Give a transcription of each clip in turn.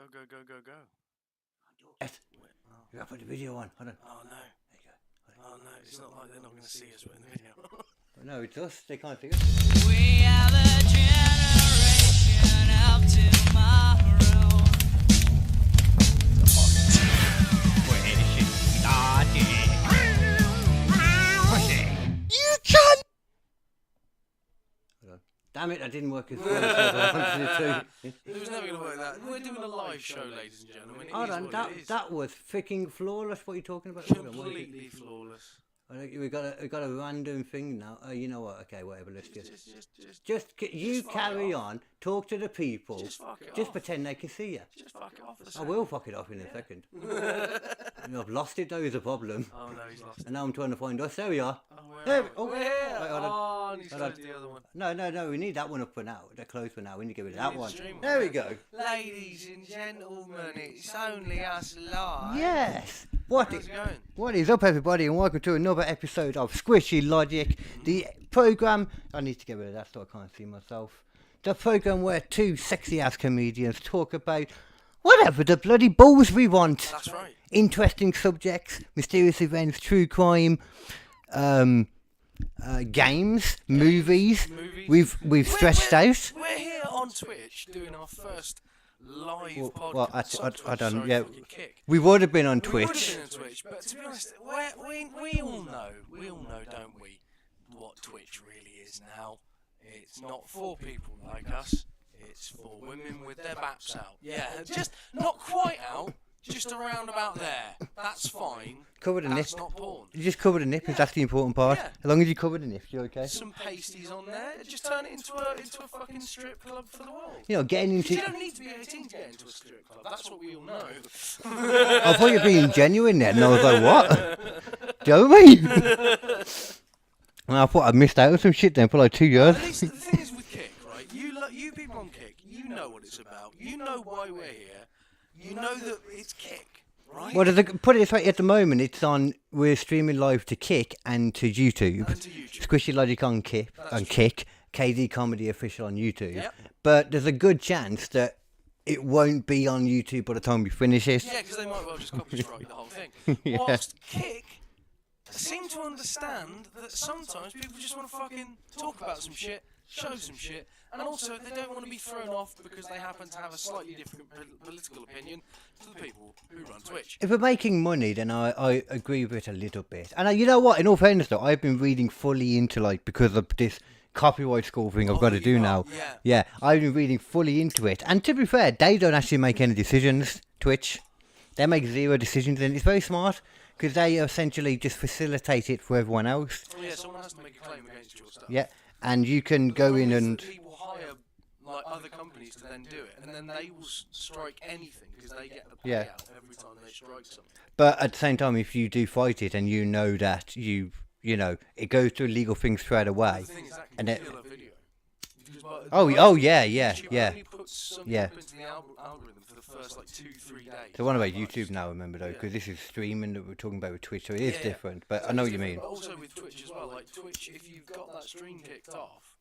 Go. Yes. You gotta put the video on. Hold on. Oh, no. There you go. Oh, no. It's not like they're not going to see us in the video. No, it's us. They can't see us. We are the generation of tomorrow. You can. Damn it! That didn't work as well as I wanted it to. It was never going to work that. We're doing a live show, ladies and gentlemen. It Hold is on, what it is. that was freaking flawless. What are you talking about? Completely flawless. We got a random thing now. You know what? Okay, whatever. Let's just carry on. Talk to the people. Just fuck it Just off. pretend they can see you. Just fuck it off. I will fuck it off in a second. I've lost it though. Is a problem. Oh no, he's lost it. And now I'm trying to find us. There we are. Oh, where There are we- we? oh, We're wait, here. hold on. Oh, and he's Hold on. closed the other one. No. We need that one up for now. They're closed for now. We need to get rid of We that need one. the stream one, There we yeah. go. Ladies and gentlemen, it's only us live. Yes. How's it going? What is up, everybody, and welcome to another episode of Squishy Logic, the program. I need to get rid of that so I can't see myself. The program where two sexy-ass comedians talk about whatever the bloody balls we want. That's right. Interesting subjects, mysterious events, true crime, games, movies. We've stretched out. We're here on Twitch doing our first live podcast. Well, I don't. Sorry, Yeah, fucking kick. we would have been on We would have Twitch. been on Twitch, but to be honest, we all know, don't we, what Twitch really is now. It's not for people like us. It's for women with their baps out. Yeah, just not quite out. Just around about there. That's fine. Cover the nip. That's not porn. You just cover the nipples. That's the important part. Yeah. As long as you cover the nips, you're okay. Some pasties on there. Just turn it into a fucking strip club for the world. You know, getting into. You don't need to be 18 to get into a strip club. That's what we all know. I thought you were being genuine then, and I was like, what? Do you know what I mean? And I thought I missed out on some shit then for like 2 years. At least the thing is with Kick, right? You people on Kick, you know what it's about. You know why we're here. You know that it's Kick, right? Well, put it this way, at the moment, we're streaming live to Kick and to YouTube. And to YouTube. Squishy Logic on Kick, KD Comedy Official on YouTube. Yep. But there's a good chance that it won't be on YouTube by the time we finish it. Yeah, because they might well just copy strike the whole thing. Yeah. Whilst Kick seem to understand that sometimes people just want to fucking talk about some shit, show some shit, and also they don't want to be thrown off because they happen to have a slightly different political opinion to the people who run Twitch. If we're making money, then I agree with it a little bit. And you know what? In all fairness, though, I've been reading fully into, like, because of this copyright school thing I've got to do now. Yeah. Yeah, I've been reading fully into it. And to be fair, they don't actually make any decisions, Twitch. They make zero decisions, and it's very smart, because they essentially just facilitate it for everyone else. Oh yeah, someone has to make a claim against your stuff. Yeah, and you can go in and... They will hire like other companies to then do it, and then they will strike anything because they get the payout Yeah. every time they strike something. But at the same time, if you do fight it and you know that you know, it goes through legal things straight away. The thing is, that can And it- kill a video. Because, Oh, yeah. YouTube only puts something Yeah. up into the algorithm for the first like 2-3 days. So one about YouTube now, remember though, because this is streaming that we're talking about with Twitch, so it is Yeah. different. But So I know it's what you different, mean. But also with Twitch as well, like Twitch, if you've got that stream kicked off,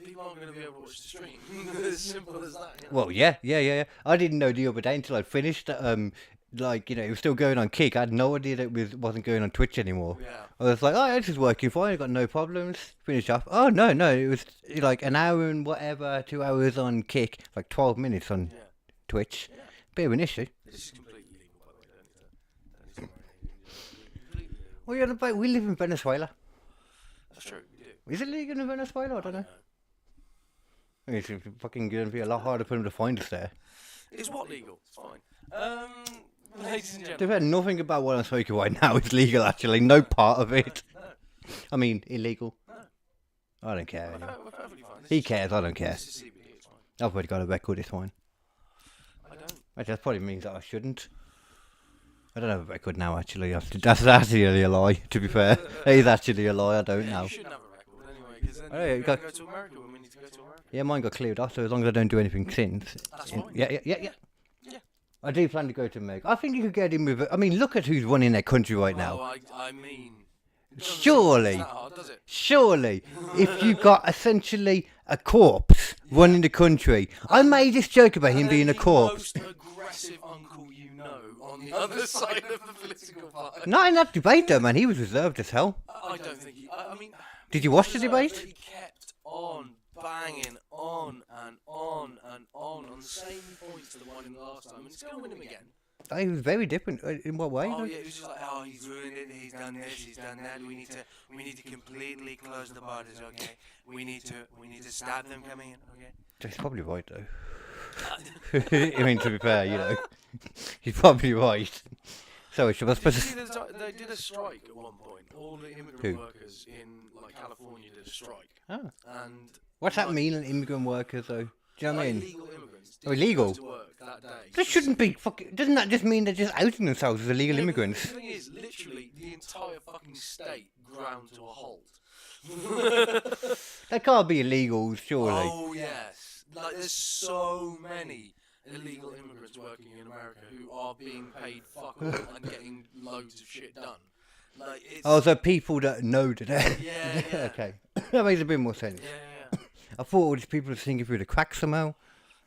people aren't going to be able to watch the stream. As simple as that. You know? Well, yeah. I didn't know the other day until I finished. Like, you know, it was still going on Kick. I had no idea that it wasn't going on Twitch anymore. Yeah. I was like, oh, this is working fine. I got no problems. Finish off. Oh no, it was like an hour and whatever, 2 hours on Kick, like 12 minutes on Yeah. Twitch. Yeah. Bit of an issue. This is completely legal, by the way. Don't need to worry. Completely legal. What are you on about? We live in Venezuela. That's true. We do. Is it legal in Venezuela? I don't know. It's fucking going to be a lot harder for them to find us there. Is what legal? It's fine. Ladies and To be gentlemen. fair, nothing about what I'm speaking right now is legal, actually. No part of it. No. I mean, illegal. No. I don't care. We're Anyway. perfectly fine. This He is- cares, I don't care. This is CBD. It's fine. I've already got a record, it's fine. I don't. Actually, that probably means that I shouldn't. I don't have a record now, actually. That's actually a lie, to be fair. It is actually a lie, I don't Yeah, know. you shouldn't have a record anyway, because then Oh, yeah, you you got- go to America when we need to go to America. Yeah, mine got cleared off, so as long as I don't do anything since. That's fine. Yeah. Yeah. I do plan to go to America. I think you could get in with it. I mean, look at who's running their country right now. Oh, I mean. it doesn't Surely. seem that hard, does it? Surely, if you got essentially a corpse immigrants running the country. I made this joke about him And being then a corpse. the most aggressive uncle you know on the other side of the political party. Not in that debate though, man. He was reserved as hell. I don't think he. I mean, Did you watch the debate? He kept on banging on and on and on the same points to the one in the last time, and he's going to win him again. He was very different. In what way? Oh yeah, it was just like, oh, he's ruined it. He's done this. He's done that. We need to completely close the borders. Okay. We need to stop them coming in. Okay. He's probably right though. I mean, to be fair, you know, he's probably right. Sorry, should I Did you supposed see to? they did a strike at one point. All the immigrant Who? workers in like California did a strike. Oh. And What's that mean, an immigrant workers though? Do you know what I mean? illegal immigrants. Oh, illegal? To work that day. That shouldn't be fucking. Doesn't that just mean they're just outing themselves as illegal immigrants? The thing is, literally, the entire fucking state ground to a halt. They can't be illegals, surely. Oh yes, like there's so many illegal immigrants working in America who are being paid fuck all and getting loads of shit done. Like it's Oh, so people that know that. yeah. Okay, that makes a bit more sense. Yeah. I thought all these people were thinking through the cracks somehow.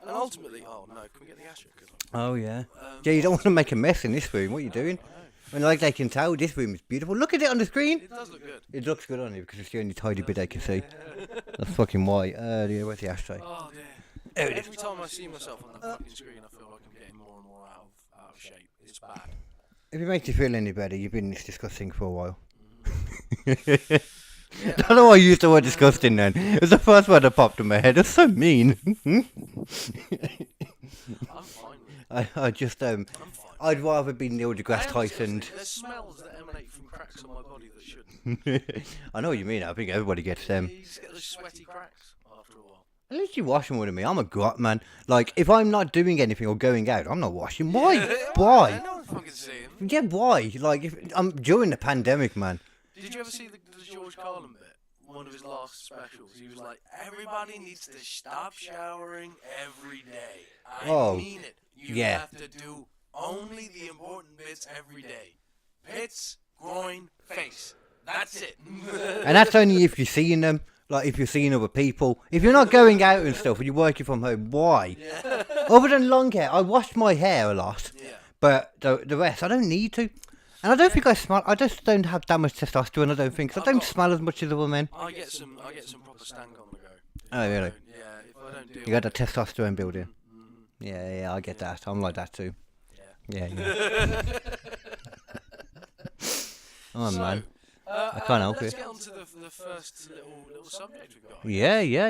And ultimately, oh no, can we get the asterisk? Oh yeah. Yeah, you don't want to make a mess in this room. What are you doing? When like they can tell, this room is beautiful. Look at it on the screen. It does look good. It looks good on it because it's the only tidy bit I can see. That's fucking white. Yeah, where's the ashtray? Oh dear. There it is. Every time I see myself on that fucking screen, I feel like I'm getting more and more out of shape. It's bad. If it makes you feel any better, you've been this disgusting for a while. I don't know why I used the word disgusting then. It was the first word that popped in my head. It's so mean. I'm fine with it. I just I'm fine. I'd rather be Neil deGrasse Tyson. There's smells that emanate from cracks on my body that shouldn't. I know what you mean. I think everybody gets them. You just get those sweaty cracks after a while. At least you wash them with me. I'm a gut man. Like if I'm not doing anything or going out, I'm not washing. Why? Why? No one fucking see him. Yeah, why? Like if I'm during the pandemic, man. Did you ever see the George Carlin bit? One of his last specials. He was like, everybody needs to stop showering every day. I mean it. You have to do only the important bits every day. Pits, groin, face. That's it. And that's only if you're seeing them. Like if you're seeing other people. If you're not going out and stuff and you're working from home, why? Yeah. Other than long hair, I wash my hair a lot. Yeah. But the rest, I don't need to. And I don't think I smell. I just don't have that much testosterone. I don't think. 'Cause I don't smell as much as other men. I get some proper stank on the go. Oh really? Yeah, if I don't deal You got the testosterone building. Mm-hmm. Yeah, I get that. I'm like that too. Yeah. Oh man, I can't help let's it. get on to the first little subject we've got.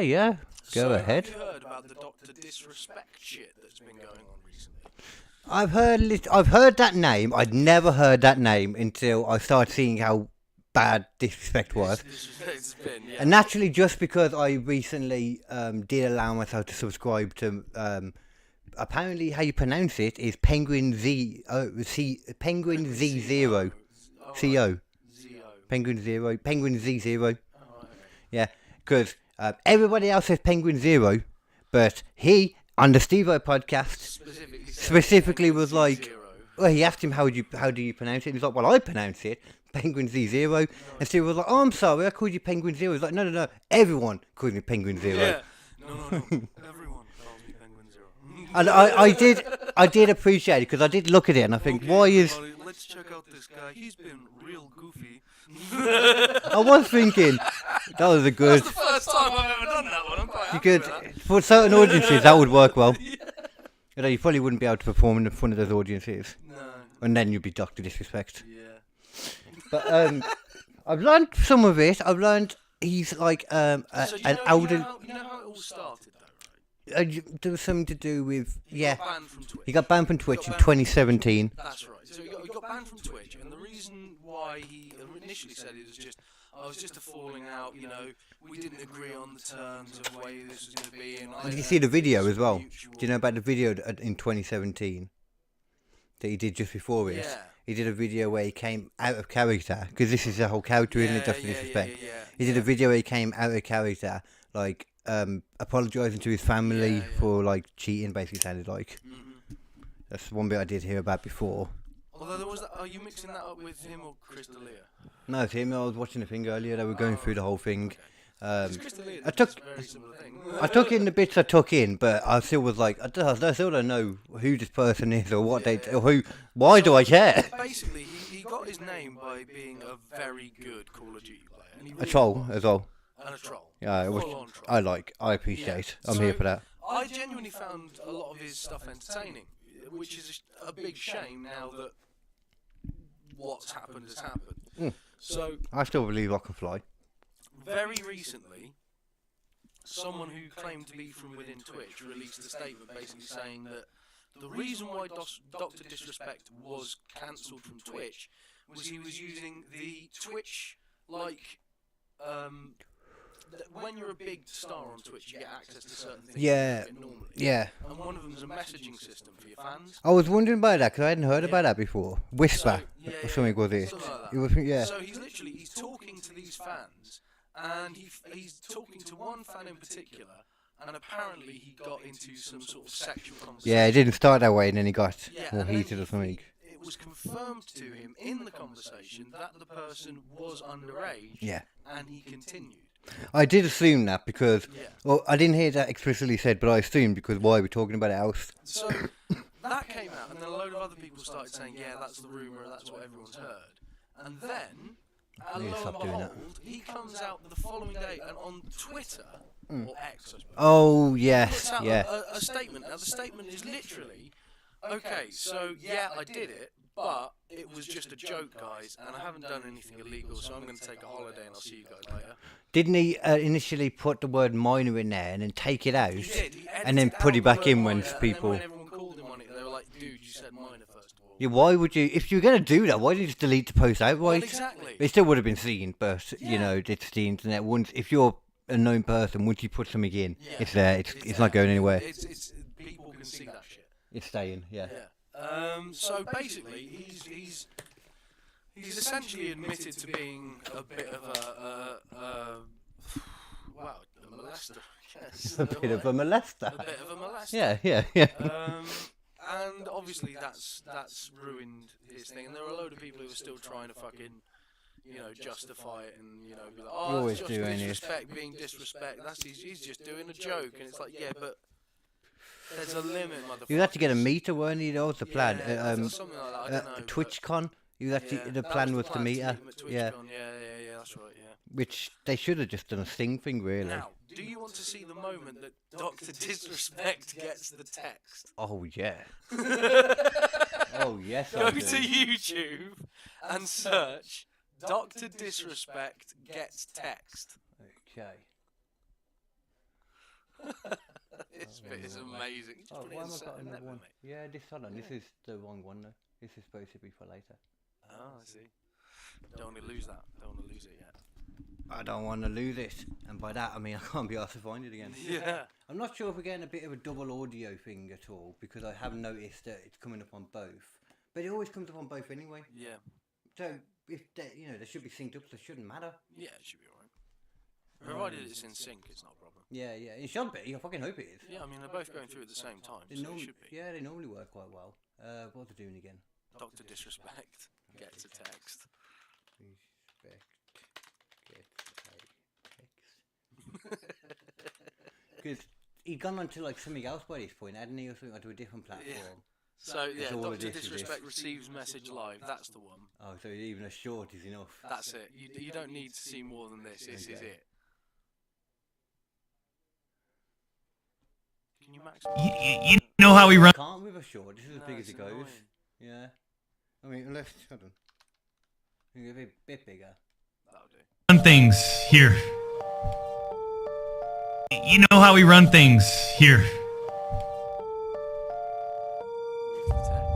Yeah. Go ahead. Have you heard about the Doctor Disrespect shit that's been going on recently? I've heard that name. I'd never heard that name until I started seeing how bad disrespect was. It's been, yeah. And naturally, just because I recently did allow myself to subscribe to apparently how you pronounce it is Penguin Z Penguin Z0 CO Penguin Z0. Oh, okay. Yeah, because everybody else says Penguin Zero, but he on the Steve-O podcast specifically was like, Zero. well, he asked him how do you pronounce it? And he's like, well, I pronounce it Penguin Z0. And Steve was like, oh, I'm sorry, I called you Penguin Zero. He's like, no, everyone calls me Penguin Zero. Yeah. No. Everyone calls me Penguin Zero. And I did appreciate it because I did look at it and I think, why is Everybody, let's check out this guy. He's been real goofy. I was thinking that was a good. That's the first time I've ever done that one. I'm quite You happy could with that. for certain audiences that would work well. You know, you probably wouldn't be able to perform in front of those audiences, No. and then you'd be Dr. Disrespect. Yeah. But I've learned some of it. I've learned he's like So an elder. you know how it all started though, right? There was something to do with He got banned from Twitch. He got banned from Twitch in banned from 2017. That's right. So he got banned from Twitch, and the reason why he initially said it was just, I was just a falling out. You know, we didn't agree on the terms of the way this was going to be. And Did you see the video as well? Do you know about the video in 2017 that he did just before this? Yeah. He did a video where he came out of character because this is the whole character, isn't it? Dr. Disrespect. He did a video where he came out of character, like apologising to his family for like cheating. Basically, sounded like. Mm-hmm. That's one bit I did hear about before. Although there was that, are you mixing that up with him or Chris D'Elia? No, it's him. I was watching the thing earlier. They were going through the whole thing. I took very similar thing. I took in the bits I took in, but I still was like, I still don't know who this person is or what or who. Why do I care? Basically, he got his name by being a very good Call of Duty player. And he A really troll was. as well. And a troll. Yeah, which Full-on troll. I appreciate. Yeah. I'm here for that. I genuinely found a lot of his stuff entertaining, which is a big shame now that what's happened has happened. Mm. So, I still believe I can fly. very recently, someone who claimed to be from within Twitch released a statement basically saying that the reason why Dr. Disrespect was cancelled from Twitch was he was using the Twitch, when you're a big star on Twitch, you get access to certain things Yeah. you don't get normally. Yeah. And one of them is a messaging system for your fans. I was wondering about that because I hadn't heard about that before. Whisper So, or something was it? Something like that. It was yeah. So he's talking to these fans, and he's talking to one fan in particular, and apparently he got into some sort of sexual conversation. Yeah, it didn't start that way, and then he got Yeah, more and then heated or something. It was confirmed to him in the conversation that the person was underage. Yeah. And he continued. I did assume that because, Yeah. well, I didn't hear that explicitly said, but I assumed because why we're talking about it else. So that came out, and then a load of other people started saying, "Yeah, that's the rumor. That's what everyone's heard." And then, need to lo and stop doing that. behold, he comes out the following day, and on Twitter or X, I suppose. Oh puts yes, out yeah. a statement. Now the statement is literally, okay, so yeah, I did it, but it was just a joke, guys, and I haven't done anything illegal, so I'm going to take a holiday and I'll see you guys later. Didn't he initially put the word minor in there and then take it out, He did. He and then edited put out it the back word in when minor, people? And then when everyone called him on it, they were like, "Dude, you said minor first of all." Yeah, why would you? If you're gonna do that, why did you just delete the post outright? Well, exactly. It still would have been seen, but you Yeah. know, it's the internet. Once if you're a known person, once you put something in, Yeah. it's there. It's not going anywhere. It's people can see that shit. It's staying. Yeah. Yeah. So basically, he's essentially admitted to being a bit of a molester. Yes. A bit of a molester. A bit of a molester. Yeah. And obviously that's ruined his thing. And there are a load of people who are still trying to fucking, justify it and be like, You oh, always it's just do, ain't you? disrespect being disrespect. He's just doing a joke, and it's like, yeah, but there's a limit, motherfucker. You had to get a meter, weren't you? That was the plan. Something like that. I don't know. TwitchCon. You actually Yeah, the that plan was was to meet her. Yeah. Yeah, that's right, yeah. Which they should have just done a sting thing, really. Now, do you want to see the moment that Dr. Disrespect gets the text? Oh yeah. Oh yes. Go I to do. YouTube and search Dr. Disrespect gets text. Okay. This bit is amazing. It's Oh, pretty why have I insane, got isn't another it, one? mate? Yeah, hold on. This is the wrong one though. This is supposed to be for later. Oh, I see. Don't want to lose that. Don't want to lose it yet. I don't want to lose it, and by that I mean I can't be asked to find it again. Yeah. I'm not sure if we're getting a bit of a double audio thing at all because I have noticed that it's coming up on both, but it always comes up on both anyway. Yeah. So if they, they should be synced up, so it shouldn't matter. Yeah, it should be alright. Provided it's in sync, it's not a problem. Yeah, it should be. I fucking hope it is. Yeah, I mean, they're both going through at the same time, They so norm- it should be. Yeah, they normally work quite well. What are they doing again? Dr. Disrespect gets a text. Respect gets a text. Because he'd gone on to like something else by this point, hadn't he, or something, or to a different platform. So, yeah, all Dr. it is, Disrespect receives message live. That's the one. Oh, so even a short is enough. That's it. You don't need to see more than this. This is Okay. it. Can you max? You know how we run Can't with a short. This is as No, big as it's it goes. annoying. Yeah. I mean, unless hold on. Maybe a bit bigger. That'll do. things here. You know how we run things here. Move the text.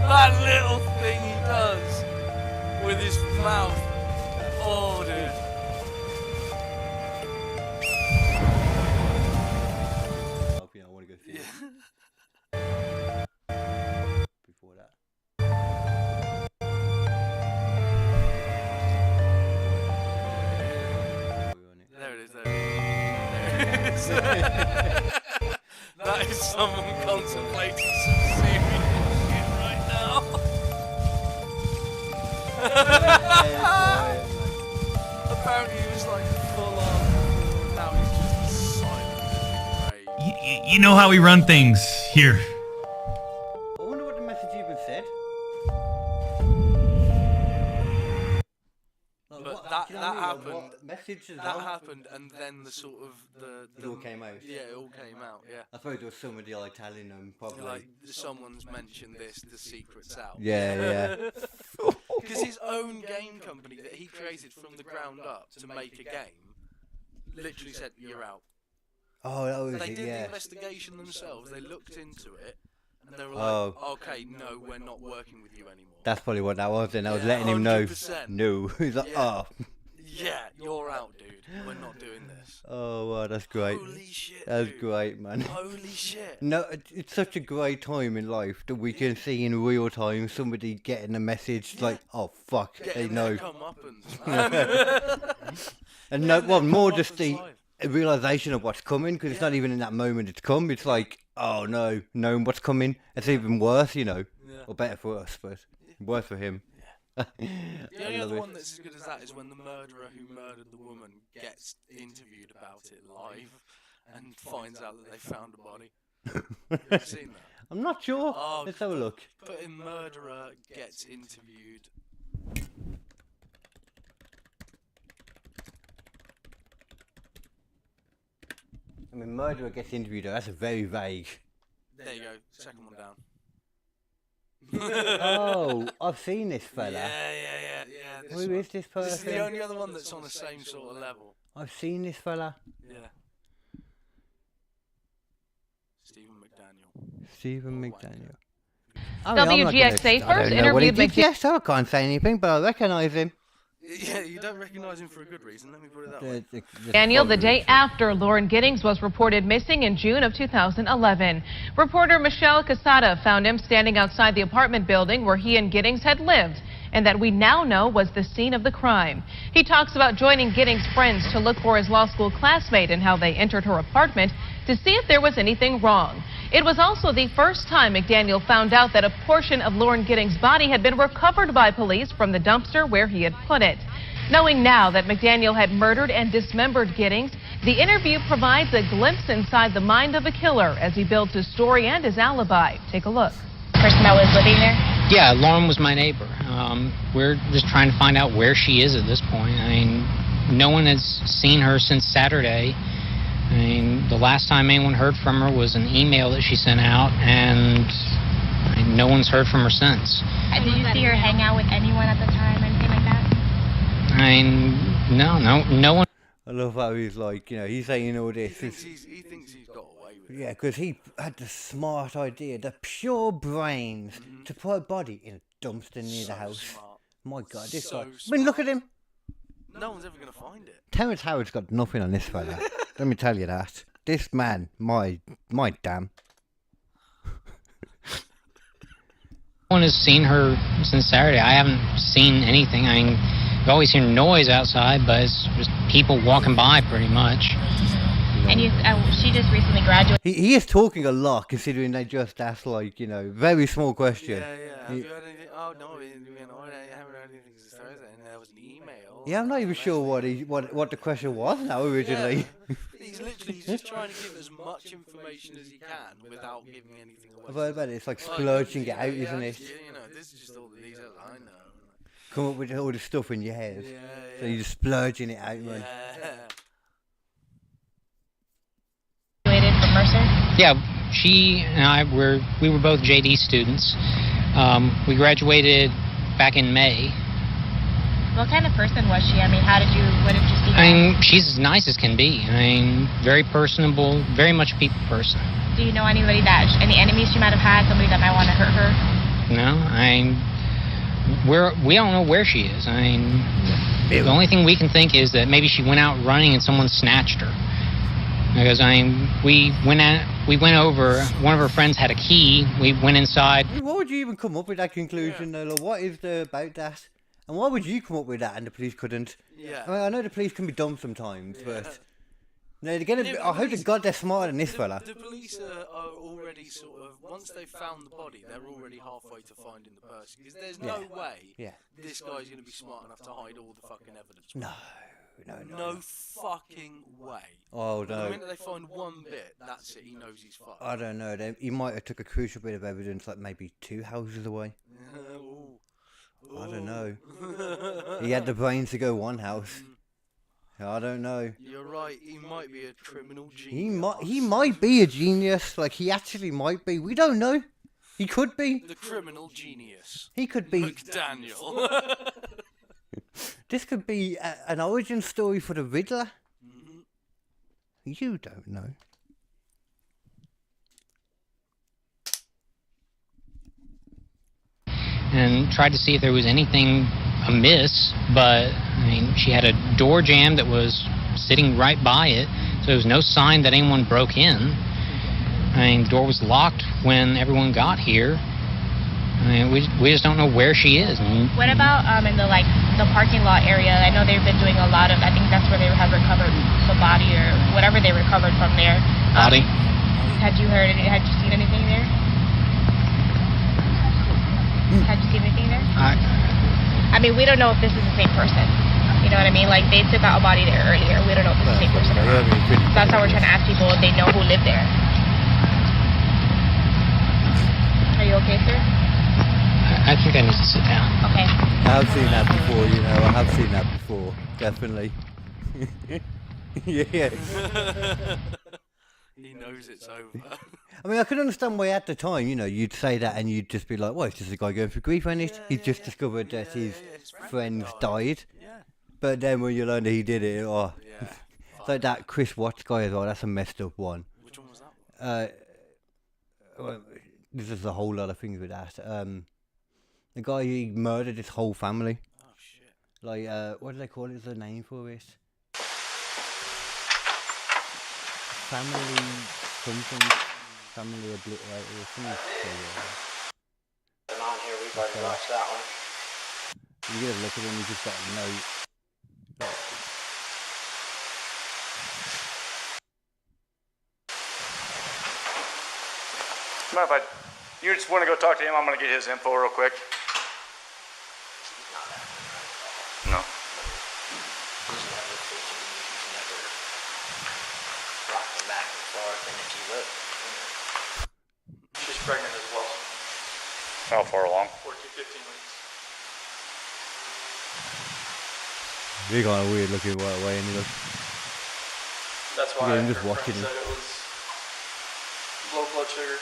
That little thing he does with his mouth. Oh, dude. Oh, I want to go see Yeah. it before that. is. That is someone contemplating some serious shit right now. Apparently he was like full on. Now he's just silent. Right. You know how we run things here. I wonder what the message even said. But that happened. Messages That happened, and then the sort of the It all came out. Yeah, it all came out. Yeah. I suppose there was somebody like telling them probably. Like someone's mentioned this, the secret's out. Yeah. Because his own game company that he created from the ground up to make a game, literally said you're out. Oh, that was They it. did the Yeah. investigation themselves. They looked into it, and they were like, Oh. "Okay, no, we're not working with you anymore." That's probably what that was. Then I was Yeah, letting him know. 100%. No. He's like, Yeah. oh. Yeah, you're out, dude. We're not doing this. Oh, wow, that's great. Holy shit. That's dude. great, man. Holy shit. No, it's such a great time in life that we can see in real time somebody getting a message like, oh fuck, they Getting know. their comeuppance, man. And no, Getting well, their more just the comeuppance live. realization of what's coming, because it's not even in that moment it's come. It's like, oh no, knowing what's coming. It's even worse, you know, Yeah. or better for us, but worse for him. The I only love other it. one that's as good as that is when the murderer who murdered the woman gets interviewed about it live and finds out that they found a body. You ever seen that? I'm not sure. Oh, Let's have a look. Put in murderer gets interviewed. I mean, murderer gets interviewed. That's very vague. There you go. Second one down. Oh, I've seen this fella. Yeah. This Who one. is this person? This is the only other one that's on the same sort of level. I've seen this fella. Yeah. Stephen McDaniel. Stephen Oh, McDaniel. WGXA first interviewed McDaniel. Yes, I can't say anything, but I recognise him. Yeah, you don't recognise him for a good reason. Let me put it that way. Daniel the day after Lauren Giddings was reported missing in June of 2011. Reporter Michelle Casada found him standing outside the apartment building where he and Giddings had lived, and that we now know was the scene of the crime. He talks about joining Giddings' friends to look for his law school classmate and how they entered her apartment to see if there was anything wrong. It was also the first time McDaniel found out that a portion of Lauren Giddings' body had been recovered by police from the dumpster where he had put it. Knowing now that McDaniel had murdered and dismembered Giddings, the interview provides a glimpse inside the mind of a killer as he builds his story and his alibi. Take a look. Person that was living there? Yeah, Lauren was my neighbor. We're just trying to find out where she is at this point. I mean, no one has seen her since Saturday. I mean, the last time anyone heard from her was an email that she sent out, and no one's heard from her since. Did you see her hang out with anyone at the time or anything like that? I mean, no one. I love how he's like, you know, he's saying all this. He thinks he's got away with it. Yeah, because he had the smart idea, the pure brains, to put a body in a dumpster near the house. Smart. My God, this So guy. I mean, look at him. No one's ever going to find it. Terrence Howard's got nothing on this fella. Let me tell you that. This man, my damn. No one has seen her since Saturday. I haven't seen anything. I mean, you always hear noise outside, but it's just people walking by pretty much. And she just recently graduated. He is talking a lot, considering they just asked, like, you know, very small question. Yeah. Have you heard anything? Oh, no, I haven't heard anything since Thursday. And there was an email. Yeah, I'm not even sure what the question was now originally. Yeah. He's just trying to give as much information as he can without giving anything away. I've heard about it. It's like Oh, splurging it yeah, out, isn't it? You know, this is just all the details I know. Come up with all the stuff in your head. Yeah. So you're just splurging it out, man. Graduated from Mercer. Yeah, she and I we were both JD students. We graduated back in May. What kind of person was she? I mean, what did you see her I as? mean, she's as nice as can be. I mean, very personable, very much a people person. Do you know any enemies she might have had, somebody that might want to hurt her? No, we don't know where she is. I mean, the only thing we can think is that maybe she went out running and someone snatched her. Because we went over. One of her friends had a key. We went inside. Why would you even come up with that conclusion, though? Like, what is there about that? And why would you come up with that and the police couldn't? Yeah. I mean, I know the police can be dumb sometimes, but No, they're gonna. Yeah, but I hope to God they're smarter than this fella. The police are already sort of, once they've found the body, they're already halfway to finding the person. Because there's no way this guy's going to be smart enough to hide all the fucking evidence. No fucking way. Oh The no. minute they find one bit, that's it. He knows he's fucked. I don't know. He might have took a crucial bit of evidence, like maybe 2 houses away. I don't know. He had the brains to go 1 house. I don't know. You're right. He might be a criminal genius. He might be a genius. Like he actually might be. We don't know. He could be. The criminal genius. He could be. McDaniel. This could be an origin story for the Riddler. You don't know. And tried to see if there was anything amiss, but I mean, she had a door jamb that was sitting right by it, so there was no sign that anyone broke in. I mean, the door was locked when everyone got here. I mean, we just don't know where she is. What about in the parking lot area? I know they've been doing a lot of. I think that's where they have recovered the body or whatever they recovered from there. Body? Had you heard? Had you seen anything there? Had you seen anything there? I mean, we don't know if this is the same person. You know what I mean? Like, they took out a body there earlier. We don't know if it's the same person or not. That's how we're trying to ask people if they know who lived there. Are you okay, sir? I think I need to sit down. Okay. I have seen that before, you know. I have seen that before. Definitely. Yeah. He knows it's over. I mean, I could understand why at the time, you know, you'd say that and you'd just be like, well, it's just a guy going through grief, ain't it? He's just discovered that his friends died. Yeah. But then when you learn that he did it, Yeah. it's like that Chris Watts guy as well. That's a messed up one. Which one was that? Well, this is a whole lot of things with that. The guy he murdered his whole family. Oh shit. Like, what do they call it? Is there a name for it? Family something. Family obliterated or something. On here, we've already watched that one. You get a look at him, he's just got a note. Mind if you just want to go talk to him? I'm going to get his info real quick. No. He's never physically, he's never rocking back and forth, and if you look, She's pregnant as well. How far along? 14, 15 weeks. You're kind of weird looking way, and he looks. That's why I'm just her watching friend him. said it was low blood sugar.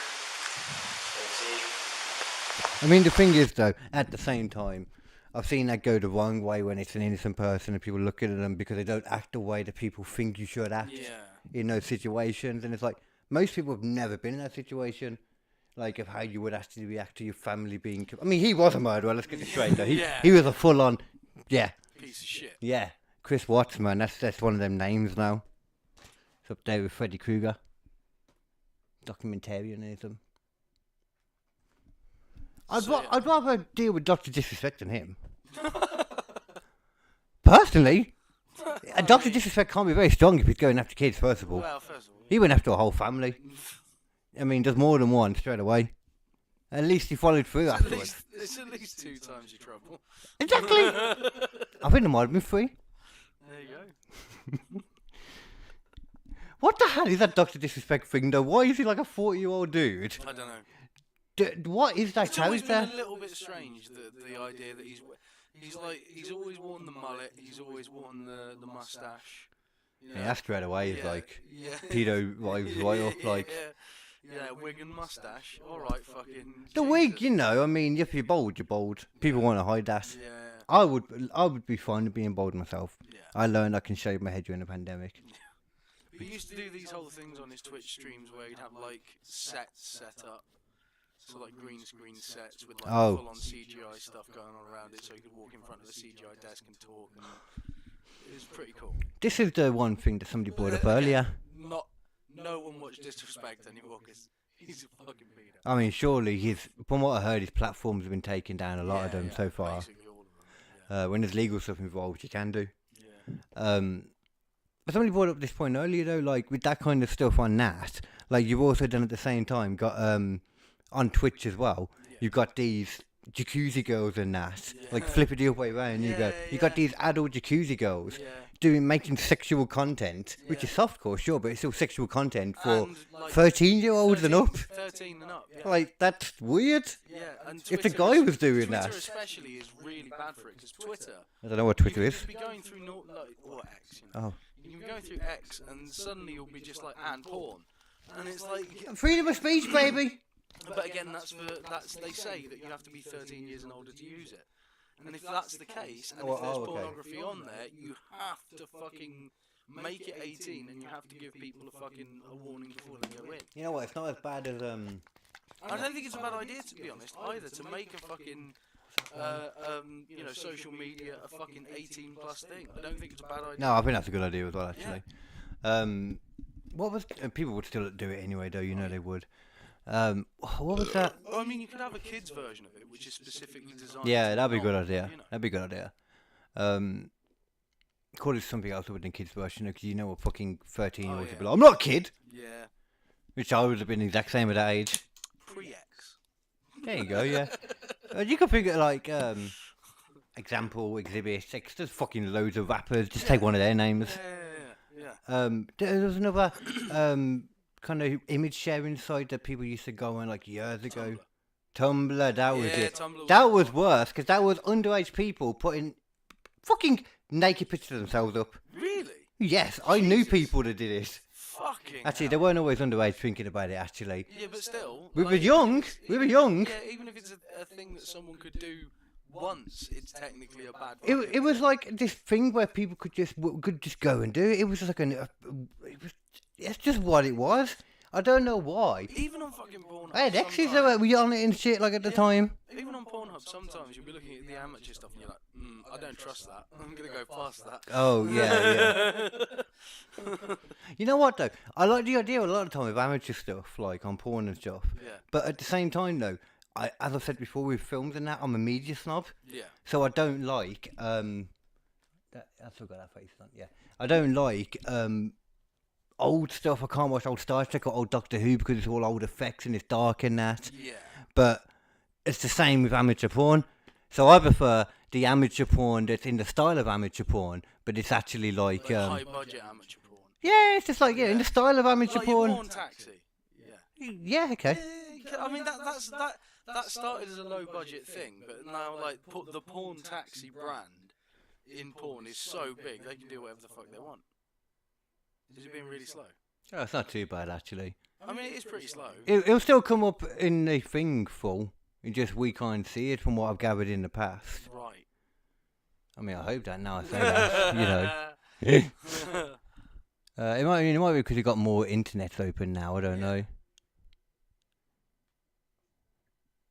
See, I mean, the thing is, though, at the same time, I've seen that go the wrong way when it's an innocent person and people look at them because they don't act the way that people think you should act in those situations. And it's like, most people have never been in that situation, like, of how you would actually react to your family being... I mean, he was a murderer, let's get this straight, though. He was a full-on... Piece of shit. Yeah. Chris Watts, man, that's one of them names now. It's up there with Freddy Krueger. Documentarianism. I'd rather deal with Dr. Disrespect than him. Personally, Dr. Disrespect can't be very strong if he's going after kids, first of all. Well, first of all, He went after a whole family. I mean, there's more than one straight away. At least he followed through afterwards. it's at least 2 times your trouble. Exactly! I think there might have been 3. There you go. What the hell is that Dr. Disrespect thing, though? Why is he like a 40-year-old dude? I don't know. What is that It's always been character? a little bit strange, the idea that he's always worn the mullet, he's always worn the mustache. You know? Yeah, that's straight away. He's like, yeah. pedo vibes right up, like... Yeah, wig and mustache. Alright, fucking... The wig, you know, I mean, if you're bold, you're bold. People want to hide that. Yeah. I would be fine with being bold myself. Yeah. I learned I can shave my head during the pandemic. He used to do these whole things on his Twitch streams where he'd have like sets set up. So like green screen sets with like full on CGI stuff going on around it so he could walk in front of the CGI desk and talk. And it was pretty cool. This is the one thing that somebody brought up earlier. No one watched Disrespect anymore because he's a fucking pedo. I mean, surely from what I heard, his platforms have been taken down, a lot of them so far. Basically all of them. When there's legal stuff involved, you can do. Yeah. somebody brought up this point earlier though, like with that kind of stuff on that, like you've also done at the same time got on Twitch as well. Yeah. You've got these jacuzzi girls and that, like flip it the other way around. You got these adult jacuzzi girls making sexual content, which is softcore, sure, but it's still sexual content for And, like, 13-year-olds and up. 13 and up. Yeah. Like that's weird. Yeah, and If the Twitter guy was doing Twitter that, especially is really bad for it because Twitter. I don't know what Twitter you is. could be going through or X. You know? Oh, You can be going through X and suddenly you'll be just like and porn, and it's like. freedom of speech, baby. But again, that's they say that you have to be 13 years and older to use it. And if that's the case, and if there's pornography on there, you have to fucking make it 18, and you have to give people a warning before they go in. You know what? It's not as bad as I don't think it's a bad idea, to be honest, either, to make a fucking social media a fucking 18 plus thing. I don't think it's a bad idea. No, I think that's a good idea as well, actually. What was people would still do it anyway, though. You know they would. What was that? I mean, you could have a kids version of it, which is specifically designed. Yeah, that'd be a good adults, idea. you know. That'd be a good idea. Call it something else other than kids version, because you know what fucking 13-year-olds would be like. I'm not a kid. Yeah. Which I would have been the exact same at that age. Pre-X. There you go. Yeah. You could figure like example, exhibit. There's fucking loads of rappers. Just take one of their names. Yeah. There was another kind of image sharing site that people used to go on like years ago. Tumblr, that was it. Tumblr That was worse because that was underage people putting fucking naked pictures of themselves up. Really? Yes, I knew people that did it. Fucking Actually, hell. they weren't always underage thinking about it. Actually, Yeah, but still. we were young. We were young. Yeah, even if it's a thing that someone could do once, it's technically a bad thing. It was like this thing where people could just go and do it. It was just like it's just what it was. I don't know why. Even on fucking Pornhub. I had exes sometimes- that were on it and shit like at the time. Even on Pornhub, sometimes you'll be looking at the amateur stuff and you're like, I don't trust that. I'm gonna go past that. Oh yeah. You know what though? I like the idea a lot of the time of amateur stuff, like on porn and stuff. Yeah. But at the same time though, as I said before with films and that, I'm a media snob. Yeah. So I don't like I still got that face on. Yeah. I don't like old stuff. I can't watch old Star Trek or old Doctor Who because it's all old effects and it's dark and that. Yeah. But it's the same with amateur porn. So I prefer the amateur porn that's in the style of amateur porn, but it's actually like high budget amateur porn. yeah, it's just like in the style of amateur Like your porn. porn taxi. Yeah. Yeah, okay. I mean that started as a low budget thing, but now like the porn taxi brand in porn is so big they can do whatever the fuck they want. Is it being really slow? Oh, it's not too bad actually. I mean, it is pretty slow. It'll still come up in the thing full. It just we can't see it from what I've gathered in the past. Right. I mean, I hope that now I say that, you know. It might be because you've got more internets open now. I don't know.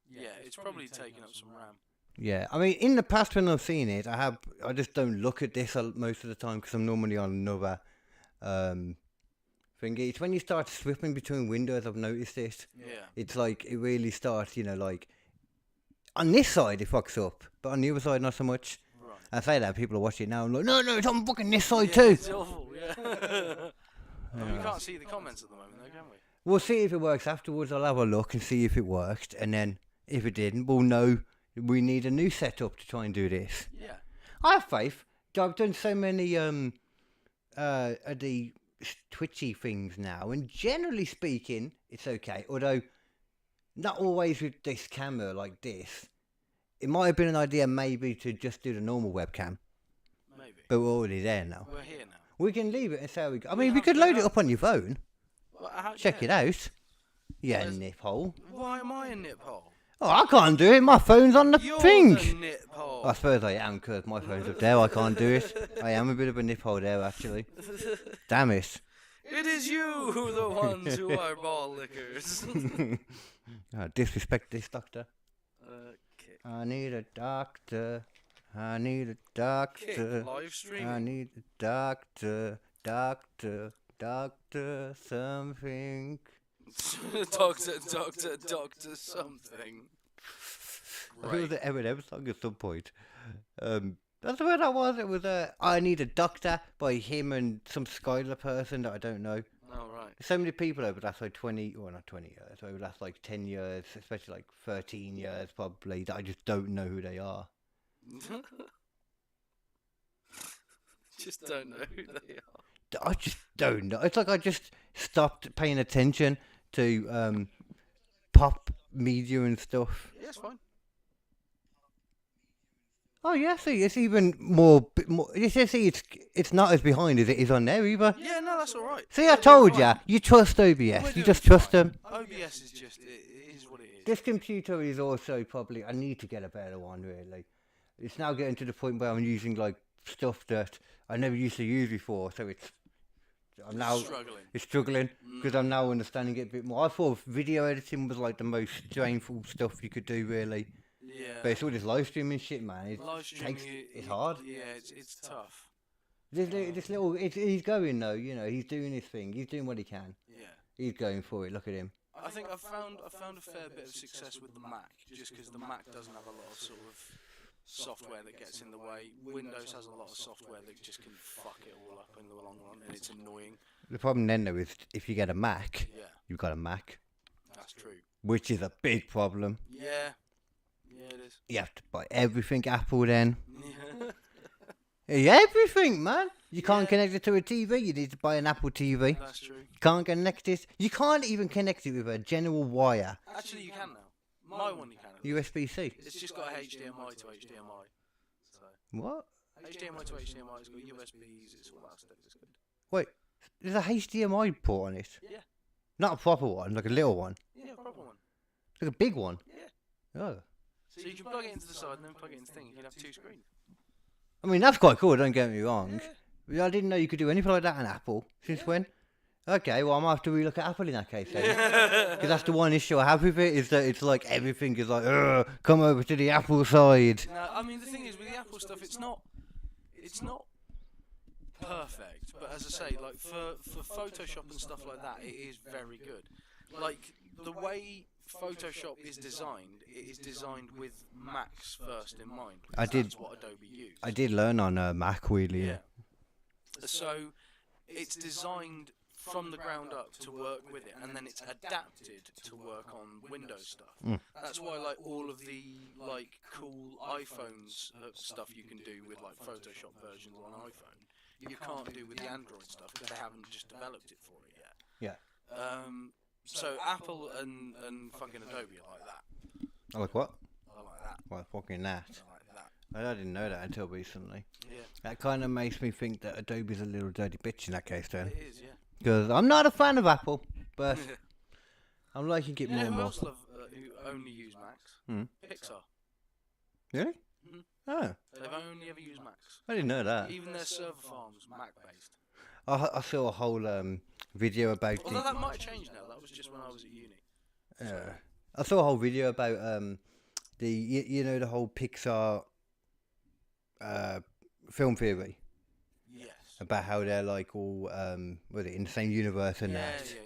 Yeah, it's probably taking up some RAM. Yeah, I mean, in the past when I've seen it, I just don't look at this most of the time because I'm normally on another thing. It's when you start switching between windows, I've noticed it. Yeah. It's like it really starts, you know, like on this side it fucks up, but on the other side not so much. Right. I say that people are watching it now and like, no, it's on fucking this side Yeah, too. It's awful. Yeah. I mean, we can't see the comments at the moment, though, can we? We'll see if it works afterwards. I'll have a look and see if it worked, and then if it didn't, we'll know we need a new setup to try and do this. Yeah. I have faith. I've done so many the twitchy things now, and generally speaking, it's okay. Although not always with this camera like this. It might have been an idea maybe to just do the normal webcam, Maybe. but we're already there now. We're here now. We can leave it and see how we go. I mean, we could load it up on your phone. Well, Check it out. Yeah, nip hole. Why am I a nip hole? Oh, I can't do it. My phone's on the You're thing. the nip hole. I suppose I am because my phone's up there. I can't do it. I am a bit of a nip hole there, actually. Damn it. It is you, the ones who are ball lickers. Disrespect this doctor. Okay. I need a doctor. I need a doctor. Kick, live I streaming. need a doctor. Doctor, something. Doctor, something. I think it was an Eminem song at some point. That's where that was. It was I Need a Doctor by him and some Skylar person that I don't know. Oh, right. So many people over the last like 20, or not 20 years, over the last like 10 years, especially like 13 years probably, that I just don't know who they are. Just don't know who they are. I just don't know. It's like I just stopped paying attention to pop media and stuff. Yeah, it's fine. Oh yeah, see, it's even more. You see, it's not as behind as it is on there either. Yeah, no, that's all right. See, I told you, you trust OBS. You just trust them. OBS is just, it is what it is. This computer is also probably. I need to get a better one. Really, it's now getting to the point where I'm using like stuff that I never used to use before. So I'm now struggling. It's struggling because I'm now understanding it a bit more. I thought video editing was like the most painful stuff you could do, really. Yeah. But it's all this live streaming shit, man. It's hard. Yeah, it's tough. This little, he's going though. You know, he's doing his thing. He's doing what he can. Yeah. He's going for it. Look at him. I think I've found a fair bit of success with the Mac, just because the Mac doesn't have a lot of sort of software that gets in the way. Windows has a lot of software that just can fuck it all up in the long run, and it's annoying. The problem then though is if you get a Mac, you've got a Mac. That's true. Which is a big problem. Yeah. Yeah, it is. You have to buy everything Apple then. Everything, man. You can't connect it to a TV. You need to buy an Apple TV. That's true. You can't connect it. You can't even connect it with a general wire. Actually, you can now. My one you can. USB-C. It's just got HDMI to HDMI. So. What? HDMI to HDMI. It's got USBs. It's all that stuff. It's good. Wait, there's a HDMI port on it. Yeah. Not a proper one, like a little one. Yeah, a proper one. Like a big one. Yeah. Oh. So you can plug it into the side and then plug it into the thing. You can have two screens. I mean, that's quite cool, don't get me wrong. Yeah. I didn't know you could do anything like that on Apple. Since when? Okay, well, I'm going to have to relook at Apple in that case then. Because that's the one issue I have with it, is that it's like everything is like, come over to the Apple side. No, I mean, the thing is, with the Apple stuff, it's not perfect. But as I say, like, for Photoshop and stuff like that, it is very good. Like, the way Photoshop is designed, it is designed with Macs first in mind. That's what Adobe used. I did learn on Mac, really. Yeah. So it's designed from the ground up to work with it, and then it's adapted to work on Windows stuff. That's why, like, all of the like cool iPhones stuff you can do with like Photoshop versions on iPhone, you can't do with the Android stuff because they haven't just developed it for it yet. Yeah. So Apple and fucking Adobe are like that. I like what? I like that. Well, fucking that. I like that. I didn't know that until recently. Yeah. That kind of makes me think that Adobe's a little dirty bitch in that case then. It is, yeah. Because I'm not a fan of Apple, but I'm liking it more and who more. else who only use Macs? Pixar. Really? Oh. They've only ever used Macs. I didn't know that. Even their server farms, Mac based. I saw a whole video about Although that might have changed now. That was just when I was at uni. I saw a whole video about the whole Pixar film theory. Yes. About how they're like all in the same universe and that. Yeah.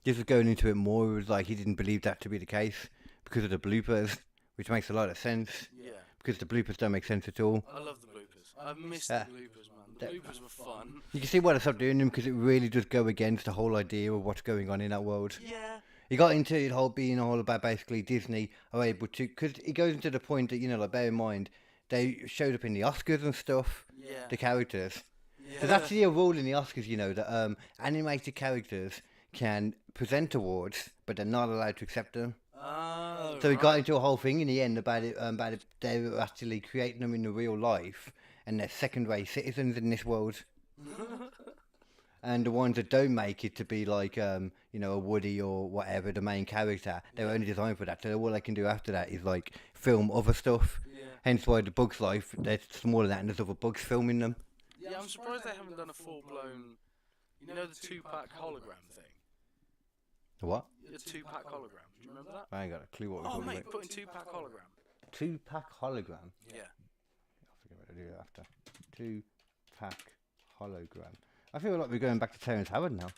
Just was going into it more. It was like he didn't believe that to be the case because of the bloopers, which makes a lot of sense. Yeah. Because the bloopers don't make sense at all. I love the bloopers. I missed the bloopers, man. The bloopers were fun. You can see why they stopped doing them because it really does go against the whole idea of what's going on in that world. Yeah. He got into it whole being all about basically Disney are able to, because it goes into the point that, like, bear in mind, they showed up in the Oscars and stuff, the characters. Yeah. There's actually a rule in the Oscars, that animated characters can present awards, but they're not allowed to accept them. Oh, so we got into a whole thing in the end about it. They were actually creating them in the real life, and they're second-rate citizens in this world. And the ones that don't make it to be like, a Woody or whatever, the main character, they're only designed for that. So all they can do after that is like film other stuff. Yeah. Hence why the Bugs Life, they're smaller than that, and there's other bugs filming them. Yeah, I'm surprised they haven't done a full-blown, the 2-pack hologram thing. The what? The 2-pack hologram. Do you remember that? I ain't got a clue what we're talking about. Put in 2-pack hologram. 2-pack hologram? Yeah. I forget what to do after. 2-pack hologram. I feel like we're going back to Terrence Howard now.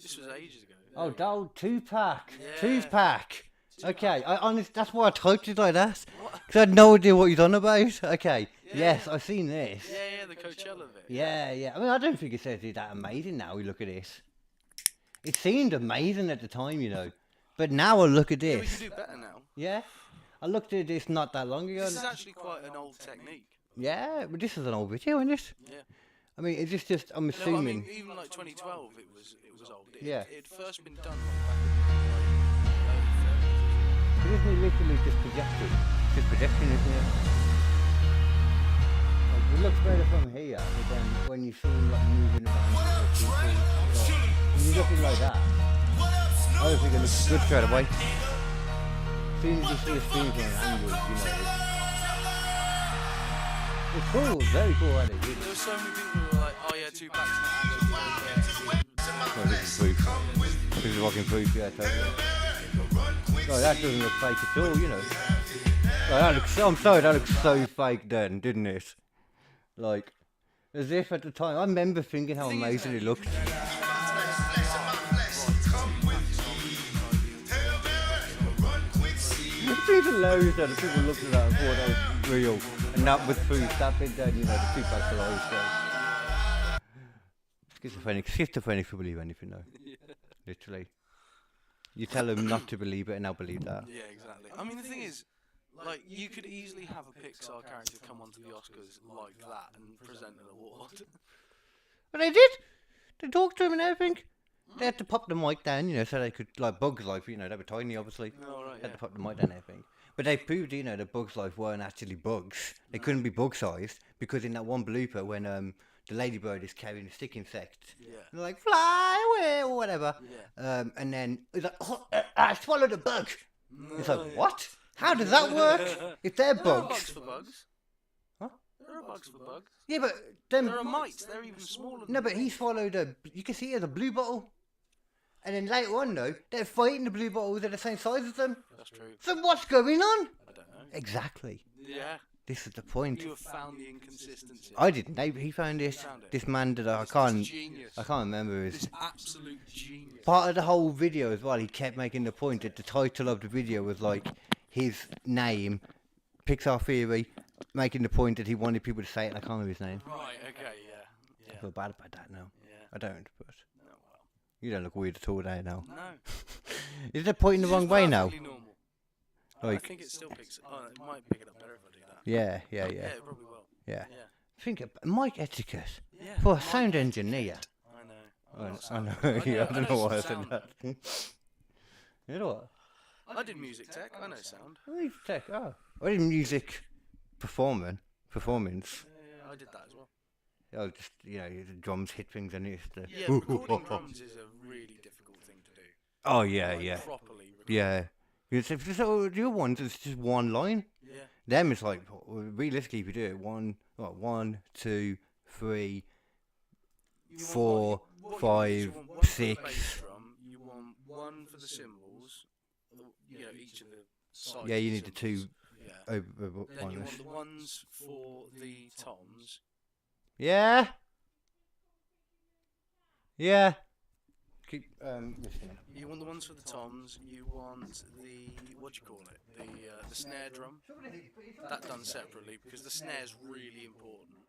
This was ages ago. Oh, 2-pack. Yeah. 2-pack. Okay, that's why I typed it like that. Because I had no idea what you're on about. Okay, yes, I've seen this. Yeah, the Coachella bit. Yeah. I mean, I don't think it's actually that amazing now we look at this. It seemed amazing at the time, you know. But now I look at Yeah, this. we can do better now. Yeah? I looked at this not that long ago. This is actually quite an old technique. Yeah, but this is an old video, isn't it? Yeah. I mean, it's just I'm assuming. No, I mean, even like 2012, it was old. It'd first been done It isn't it literally just projection? Just projection, isn't it? Like, it looks better from here, but then when you see him like moving around with people, when you're looking like that, I don't think it looks good straight away. As soon as you see a screen from an angle, you know. It's cool, very cool, isn't it? There were so many people who were like, oh yeah, Tupac's not actually. Oh, this is proof. This is fucking proof, yeah, totally. Oh, that doesn't look fake at all, you know. Oh, I'm sorry, that looks so fake then, didn't it? Like, as if at the time, I remember thinking how amazing it looked. It seems hilarious that the people looked at that and thought that was real. And that was proof, that bit then, you know, the Tupac's hilarious guys. Schizophrenics will believe anything though. Literally. You tell them not to believe it and they'll believe that. Yeah, exactly. I mean, the thing is, like, you could easily have a Pixar character come onto the Oscars like that and present an award. But they did! They talked to him and everything. They had to pop the mic down, you know, so they could, like, Bugs Life, you know, they were tiny, obviously. Oh, right, They had to pop the mic down and everything. But they proved, you know, that Bugs Life weren't actually bugs. They couldn't be bug-sized, because in that one blooper when the ladybird is carrying a stick insect, they're like, fly away, or whatever. And then it's like, oh, I swallowed a bug. It's like, what? How does that work? If they're There are bugs. bugs for bugs. What? There are bugs for bugs. Yeah, but them. There are mites. They're even smaller than No, but he swallowed a. You can see it as a blue bottle. And then later on, though, they're fighting the blue bottles are the same size as them. That's true. So what's going on? I don't know. Exactly. Yeah. This is the point. You have found the inconsistency. I didn't. He found it. This man that I can't. Genius. I can't remember his. This absolute genius. Part of the whole video as well. He kept making the point that the title of the video was like his name, Pixar Theory, making the point that he wanted people to say it. And I can't remember his name. Right. Okay. Yeah. I feel bad about that now. Yeah. I don't, but Oh, well. you don't look weird at all now. No. Is that pointing the wrong way now? Perfectly normal. Like, I think it still picks. Oh, it might pick it up better if I do that. yeah. Yeah, it probably will. Yeah. Yeah. Think of mic etiquette Yeah. for a sound engineer. I know. I know. Yeah, I don't know why I said that. You know what? I did music tech. I know sound. Music tech. Oh, I did music performance. Yeah, I did that as well. Oh, just the drums hit things and it's the. Yeah, recording drums is a really difficult thing to do. Oh yeah, Like, yeah, Properly. yeah. So the other ones, it's just one line. Yeah. Them, it's like realistically, if you do it one, 2, 3, 4, 5, 6. You want one for the cymbals. Each of the sides. Yeah, you of need the two cymbals. Yeah. over Then you ones. want the ones for the toms. Yeah. Yeah. Keep listening. You want the ones for the toms. You want the the snare drum. That done separately because the snare's really important.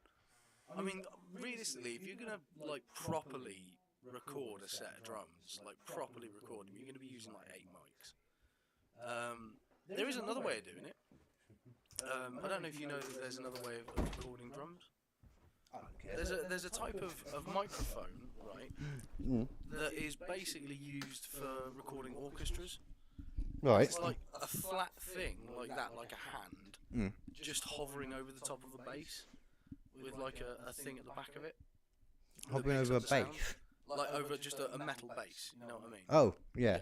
I mean, realistically, if you're gonna properly record a set of drums, properly record them, you're gonna be using 8 mics. There is another way of doing it. I don't know if you know that there's another way of recording drums. There's a type of microphone, right, that is basically used for recording orchestras. Right. It's like a flat thing like that, like a hand, just hovering over the top of a bass with a thing at the back of it. Hovering over a bass. Like over just a metal bass, you know what I mean? Oh, yeah.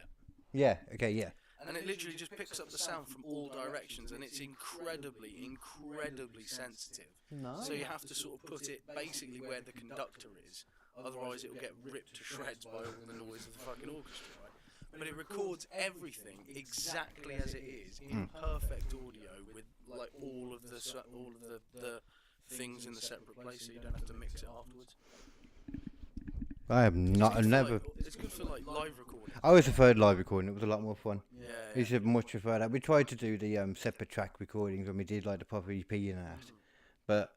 Yeah, okay, yeah. And it literally just picks up the sound from all directions, and it's incredibly sensitive. No. So you have to sort of put it basically where the conductor is, otherwise it will get ripped to shreds by all the noise of the fucking orchestra, right? But it records everything exactly as it is in perfect audio with all of the things in the separate place, so you don't have to mix it afterwards. I have not. I've never. It's good for like live recording. I always preferred live recording. It was a lot more fun. Yeah. I used to much prefer that. We tried to do the separate track recordings when we did like the proper EP and that, but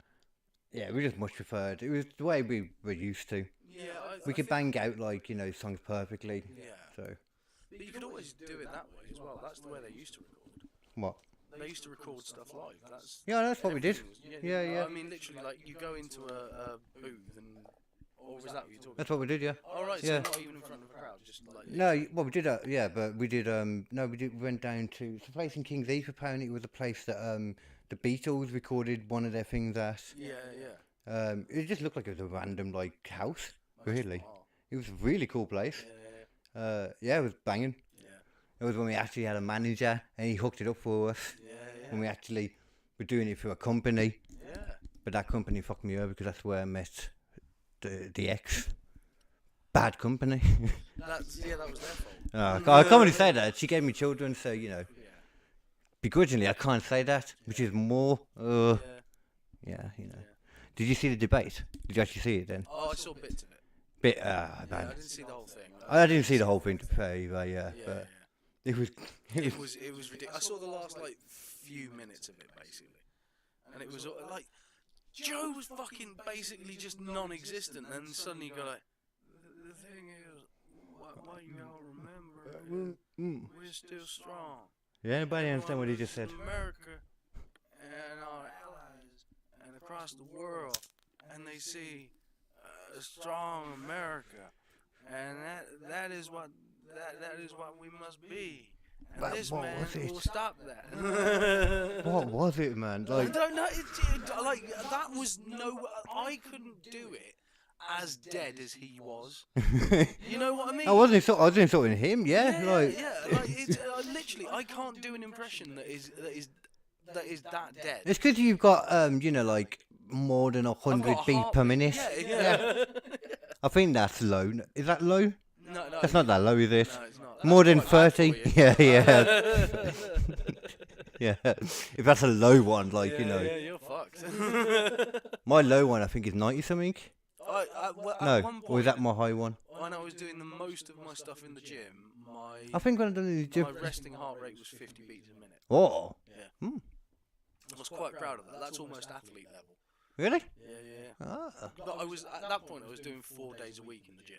yeah, we just much preferred. It was the way we were used to. Yeah. We could bang out like songs perfectly. Yeah. So. But you could always do it that way as well. That's the way they used to record. What? They used to record stuff live. That's what we did. everything Yeah. I mean, literally, like you go into a booth and, or was that what you were talking? That's what we did. Yeah. All right. Yeah. So not even in front of a crowd, just like. No, well, we did. Yeah, but we did. No, we did. We went down to it's a place in King's Heath. Apparently, it was a place that the Beatles recorded one of their things at. Yeah. It just looked like it was a random like house. Really, Wow. it was a really cool place. Yeah. It was banging. Yeah. It was when we actually had a manager and he hooked it up for us. Yeah. When we actually were doing it for a company, Yeah. but that company fucked me over because that's where I met the ex. Bad company. That was their fault. I can't really say that. She gave me children, so Yeah. begrudgingly I can't say that, which is more. Yeah. Did you see the debate? Did you actually see it then? Oh, I saw bits of it. Man. I didn't see the whole thing. I didn't see the whole thing to pay either. Yeah, but it was. It was ridiculous. I saw the last like few minutes of it basically, and it was like Joe was fucking basically just non-existent, and suddenly you go like, the thing is, what you gotta remember, we're still strong. Yeah, anybody understand what he just said? America and our allies and across the world, and they see a strong America, and that is what we must be. And But this what man was it? will stop that. What was it, man? I Like, don't know. Like that was no. I couldn't do it as dead as he was. You know what I mean? I wasn't insulting him. Yeah, Like it's literally, I can't do an impression that is that dead. it's because you've got like more than 100 beats per minute. Yeah. I think that's low. Is that low? No, That's not that low, is it? No, it's not. More That's than quite bad 30? for you. Yeah. Yeah. If that's a low one, like, Yeah, you're fucked. my low one I think is 90 something. At one No, point, or is that my high one? when I was doing the most of my stuff in the gym, I think when I done the gym. my resting heart rate was 50 beats a minute. Oh, Yeah. I was quite proud of that. That's almost athlete level. really? Yeah. Ah. But I was at that point. I was doing 4 days a week in the gym.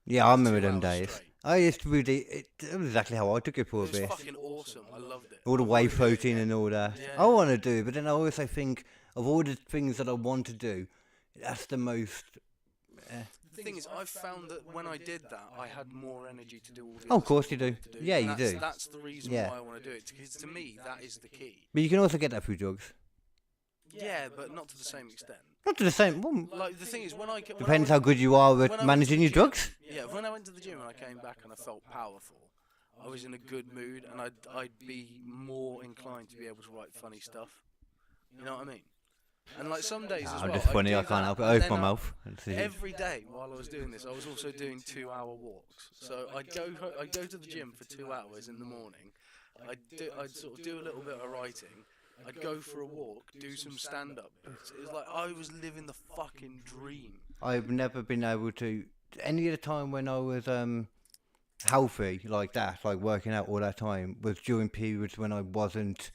Yeah, I remember 2 them hours days. straight. I used to really. It was exactly how I took it for a It was bit. fucking awesome. I loved it. All the I whey wanna do it protein again. and all that. Yeah. I want to do, but then I also think of all the things that I want to do, that's the most. The thing is, I found that when I did that, I had more energy to do all the Oh, other of course stuff you I do. wanted to Yeah, And you that's, do. That's the reason Yeah. why I want to do it. Because to me, that is the key. But you can also get that through drugs. Yeah, but not to the same extent. Not to the same. Well, Like the thing is, when I when I depends went- how good you are when I at went to managing the your gym- drugs. Yeah, when I went to the gym and I came back and I felt powerful, I was in a good mood and I'd be more inclined to be able to write funny stuff. You know what I mean? And like some days as I'm well. just I'd funny. do I can't that, help it. and Open then my mouth. and see. Every day while I was doing this, I was also doing 2-hour walks. So I'd go to the gym for 2 hours in the morning. I'd sort of do a little bit of writing. I'd go for a walk, do some stand up. It's like I was living the fucking dream. I've never been able to. Any of the time when I was healthy like that, like working out all that time, was during periods when I wasn't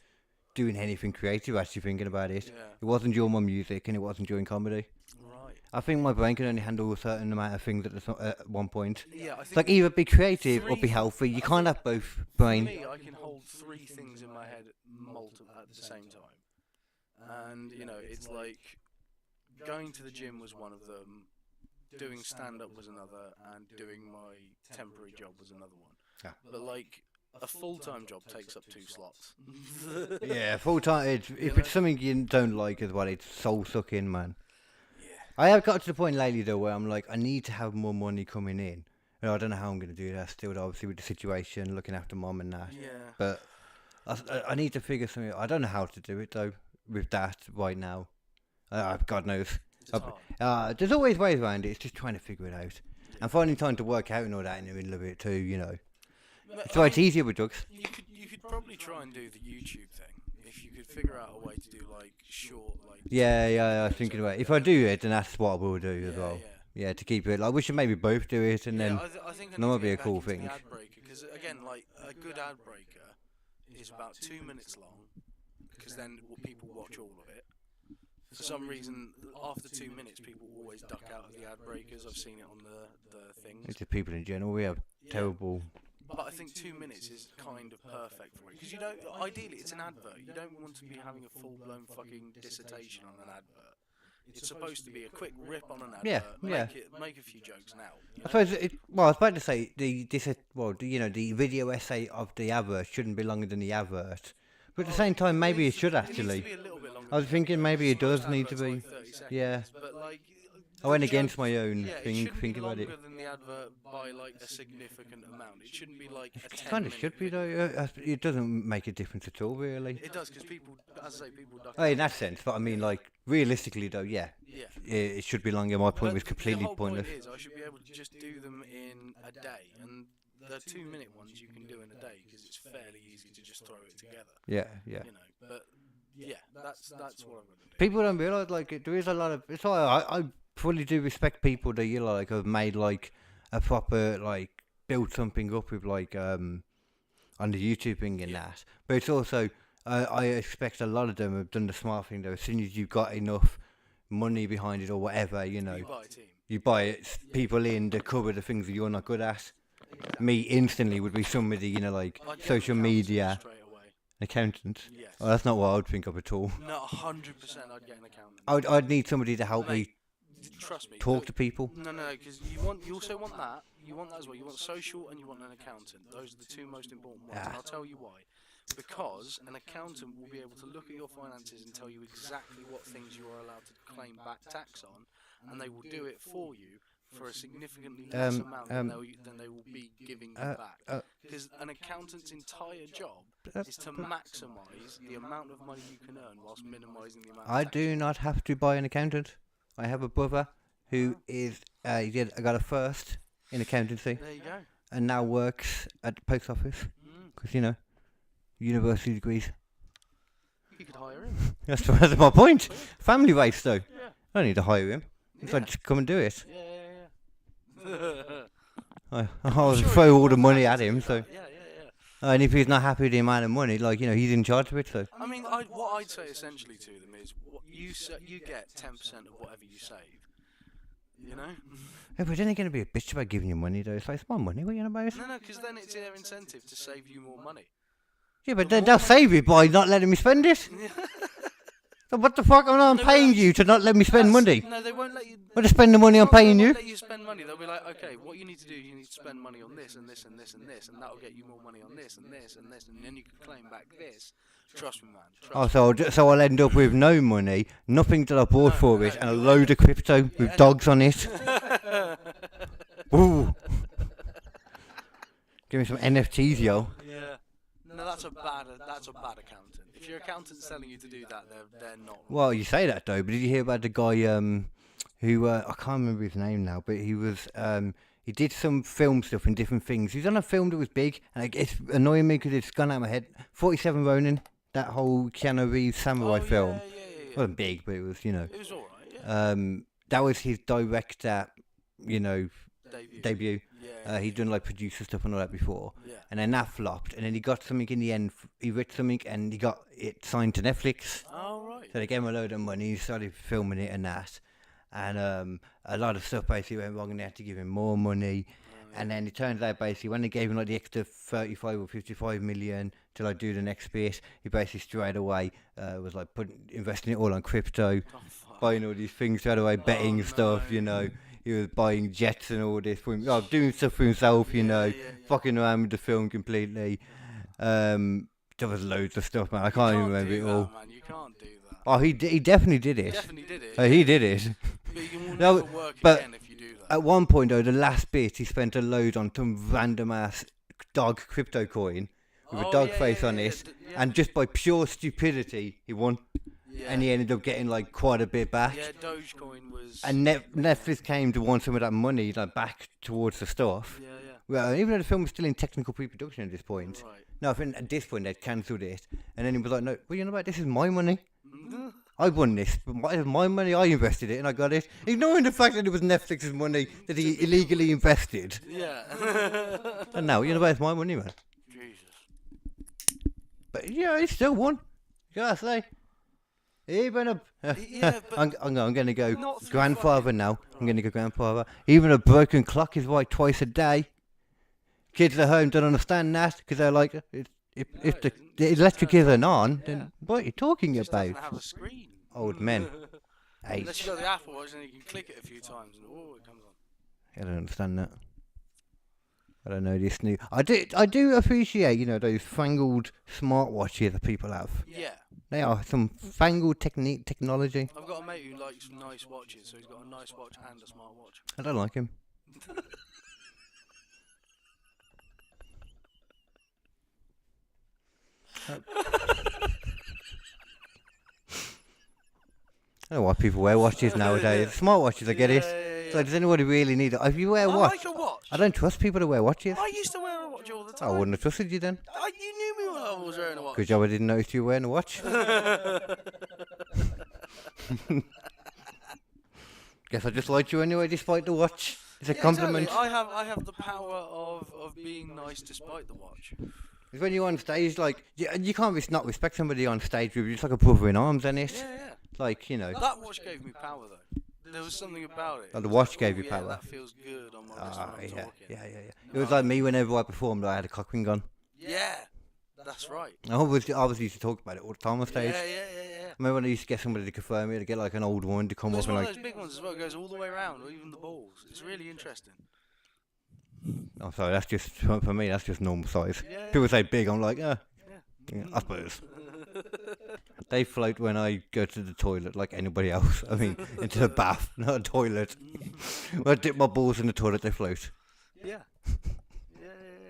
doing anything creative. Actually thinking about it, Yeah. it wasn't during my music and it wasn't during comedy. Right. I think my brain can only handle a certain amount of things at one point. Yeah, I It's think like either be creative or be Three- healthy. You can't have both for brain. me, I can hold 3 things in my head at the same time. And, you know, it's like going to the gym was one of them, doing stand-up was another, and doing my temporary job was another one. Yeah. But, like, a full-time job takes up 2 slots. Yeah, full time. If it's something you don't like as well, it's soul sucking, man. Yeah. I have got to the point lately though where I'm like, I need to have more money coming in. And I don't know how I'm going to do that still, obviously with the situation, looking after mom and that. Yeah. But I need to figure something. I don't know how to do it though with that right now. God knows. It's hard. There's always ways around it. It's just trying to figure it out and finding time to work out and all that in the middle of it too. You know. But, So I it's mean, easier with drugs. you could probably try and do the YouTube thing if you could figure out a way to do like short like Yeah. I was thinking about it. If I do it, then that's what I will do as well. yeah. Yeah, to keep it. Like, we should maybe both do it, and then I think I that need might to be get a back cool into thing. the ad breaker, because again, like a good ad breaker is about 2 minutes long, because then people watch all of it. For some reason, after 2 minutes, people always duck out of the ad breakers. I've seen it on the things. It's the people in general. We have terrible. But I think 2 minutes is kind of perfect for it, because you don't. Ideally, it's an advert. You don't want to be having a full-blown fucking dissertation on an advert. It's supposed to be a quick rip on an advert. Yeah. Make a few jokes now. I suppose well, I was about to say the video essay of the advert shouldn't be longer than the advert, but at the same time, maybe it should actually. It needs to be a little bit longer. I was thinking maybe it does need to be. Like 30 seconds, Yeah. But like, I went against my own it thing, shouldn't thinking be about it. longer than the advert by like a significant amount. It shouldn't be like a 10 Kind of should be though. It doesn't make a difference at all, really. It does, because people, as I say, people duck Oh, in that sense, but I mean, like realistically though, yeah, it should be longer. My point was completely the whole pointless. Point is, I should be able to just do them in a day, and the 2 minute ones you can do in a day because it's fairly easy to just throw it together. Yeah. You know, but yeah, that's what I'm gonna do. People don't realise like there is a lot of. It's why I fully do respect people that like have made like a proper like build something up with like on the YouTube thing and that. But it's also I expect a lot of them have done the smart thing though. As soon as you've got enough money behind it or whatever, you know, you buy it. People in to cover the things that you're not good at. Me instantly would be somebody, you know, like social media accountant. Yes. Oh, that's not what I would think of at all. No, 100% I'd get an accountant. I'd need somebody to help me Trust me. talk to people. No, because you also want that. You want that as well. You want social and you want an accountant. Those are the two most important ones. And I'll tell you why. Because an accountant will be able to look at your finances and tell you exactly what things you are allowed to claim back tax on, and they will do it for you for a significantly less amount than they will be giving you back. Because an accountant's entire job is to maximise the amount of money you can earn whilst minimising the amount of I tax do not have to buy an accountant. I have a brother who is I got a first in accountancy There you go. and now works at the post office because, you know, university degrees. You could hire him. That's my point. Family race though. Yeah. I don't need to hire him. So I just come and do it. Yeah. I'll throw all the money at him. So, Yeah. and if he's not happy with the amount of money, like, you know, he's in charge of it. So I mean, what I'd say essentially to them is, you get 10% of whatever you save. You know? yeah, but then they're going to be a bitch about giving you money though. It's like, it's my money. What are you on about? No, because then it's their incentive to save you more money. Yeah, but they'll save it by not letting me spend it. So what the fuck? I'm paying you to not let me spend money. No, they won't let you. Well, to spend the money I'm paying They you. won't let you spend money. They'll be like, okay, what you need to do, you need to spend money on this and this and this and this, and that'll get you more money on this and this and this, and then you can claim back this. Trust me, man. So I'll end up with no money, nothing that I bought for it, and a load of crypto with dogs on it. Ooh. Give me some NFTs, yo. Yeah. No, that's a bad accountant. If your accountant's telling you to do that, they're not. Well, you say that though, but did you hear about the guy who I can't remember his name now, but he was he did some film stuff and different things. He's on a film that was big, and it's annoying me because it's gone out of my head. 47 Ronin, that whole Keanu Reeves samurai film. It wasn't big, but it was, you know. It was alright. Yeah. That was his director, you know, debut. Yeah. He'd done like producer stuff and all that before, Yeah. and then that flopped, and then he got something in the end. He wrote something, and he got it signed to Netflix. Oh right. So they gave him a load of money. He started filming it and that, and a lot of stuff basically went wrong, and they had to give him more money. And then it turns out basically when they gave him like the extra 35 or 55 million to like do the next bit, he basically straight away was like investing it all on crypto, buying all these things straight away, betting stuff, you know. He was buying jets and all this, doing stuff for himself, you know, fucking around with the film completely. There was loads of stuff, man. I can't even remember it all. Man. You can't do that. Oh, he definitely did it. Definitely did it. He did it. But you will No, never work but again if you do that. At one point, though, the last bit, he spent a load on some random ass dog crypto coin with a dog face on it, and just by pure stupidity, he won. Yeah. And he ended up getting like quite a bit back. Yeah, Dogecoin was. And Netflix came to want some of that money like back towards the stuff. Yeah. Well, even though the film was still in technical pre-production at this point. Right. No, I think at this point they'd cancelled it, and then he was like, "No, well, you know what? This is my money." I won this. My money, I invested it and I got it. Ignoring the fact that it was Netflix's money that he illegally invested. Yeah. And now, you know, it's my money, man. Jesus. But yeah, he still won. You gotta say. Even a... Yeah, but I'm going to go not through grandfather fucking- now. I'm going to go grandfather. Even a broken clock is right twice a day. Kids at home don't understand that because they're like, if the electric isn't on, then what are you talking It just doesn't about? have a screen. Old men. Unless Eight. you got the Apple Watch and you can click it a few times and it comes on. I don't understand that. I don't know this new. I do appreciate, you know, those fangled smartwatches that people have. Yeah. They are some fangled technology. I've got a mate who likes nice watches, so he's got a nice watch and a smart watch. I don't like him. I don't know why people wear watches nowadays. Smartwatches, I get it. So does anybody really need it? If you wear a I watch, like a watch. I don't trust people to wear watches. I used to wear a watch all the I time. wouldn't have trusted you then. You knew me when I was wearing a watch. Good job I didn't notice you were wearing a watch. Guess I just liked you anyway, despite the watch. It's a compliment. Exactly. I have the power of being nice despite the watch. It's when you're on stage, like, you can't not respect somebody on stage with you. It's like a brother in arms, isn't it? Yeah, yeah. Like, you know. That watch gave me power though. There was something about it. Oh, the It was watch like, gave "Ooh, you yeah, power." That feels good on my wrist when I'm Yeah. talking. It was like me whenever I performed, I had a cock ring on. Yeah, that's right. I always used to talk about it all the time on stage. Yeah. I remember when I used to get somebody to confirm it, to get like an old one to come It's up and one like, of those big ones as well. It goes all the way around, or even the balls. It's really interesting. oh sorry, that's just, for me, that's just normal size. Yeah. People say big, I'm like, yeah, I suppose. They float when I go to the toilet like anybody else. I mean, into the bath, not a toilet. When I dip my balls in the toilet, they float. Yeah.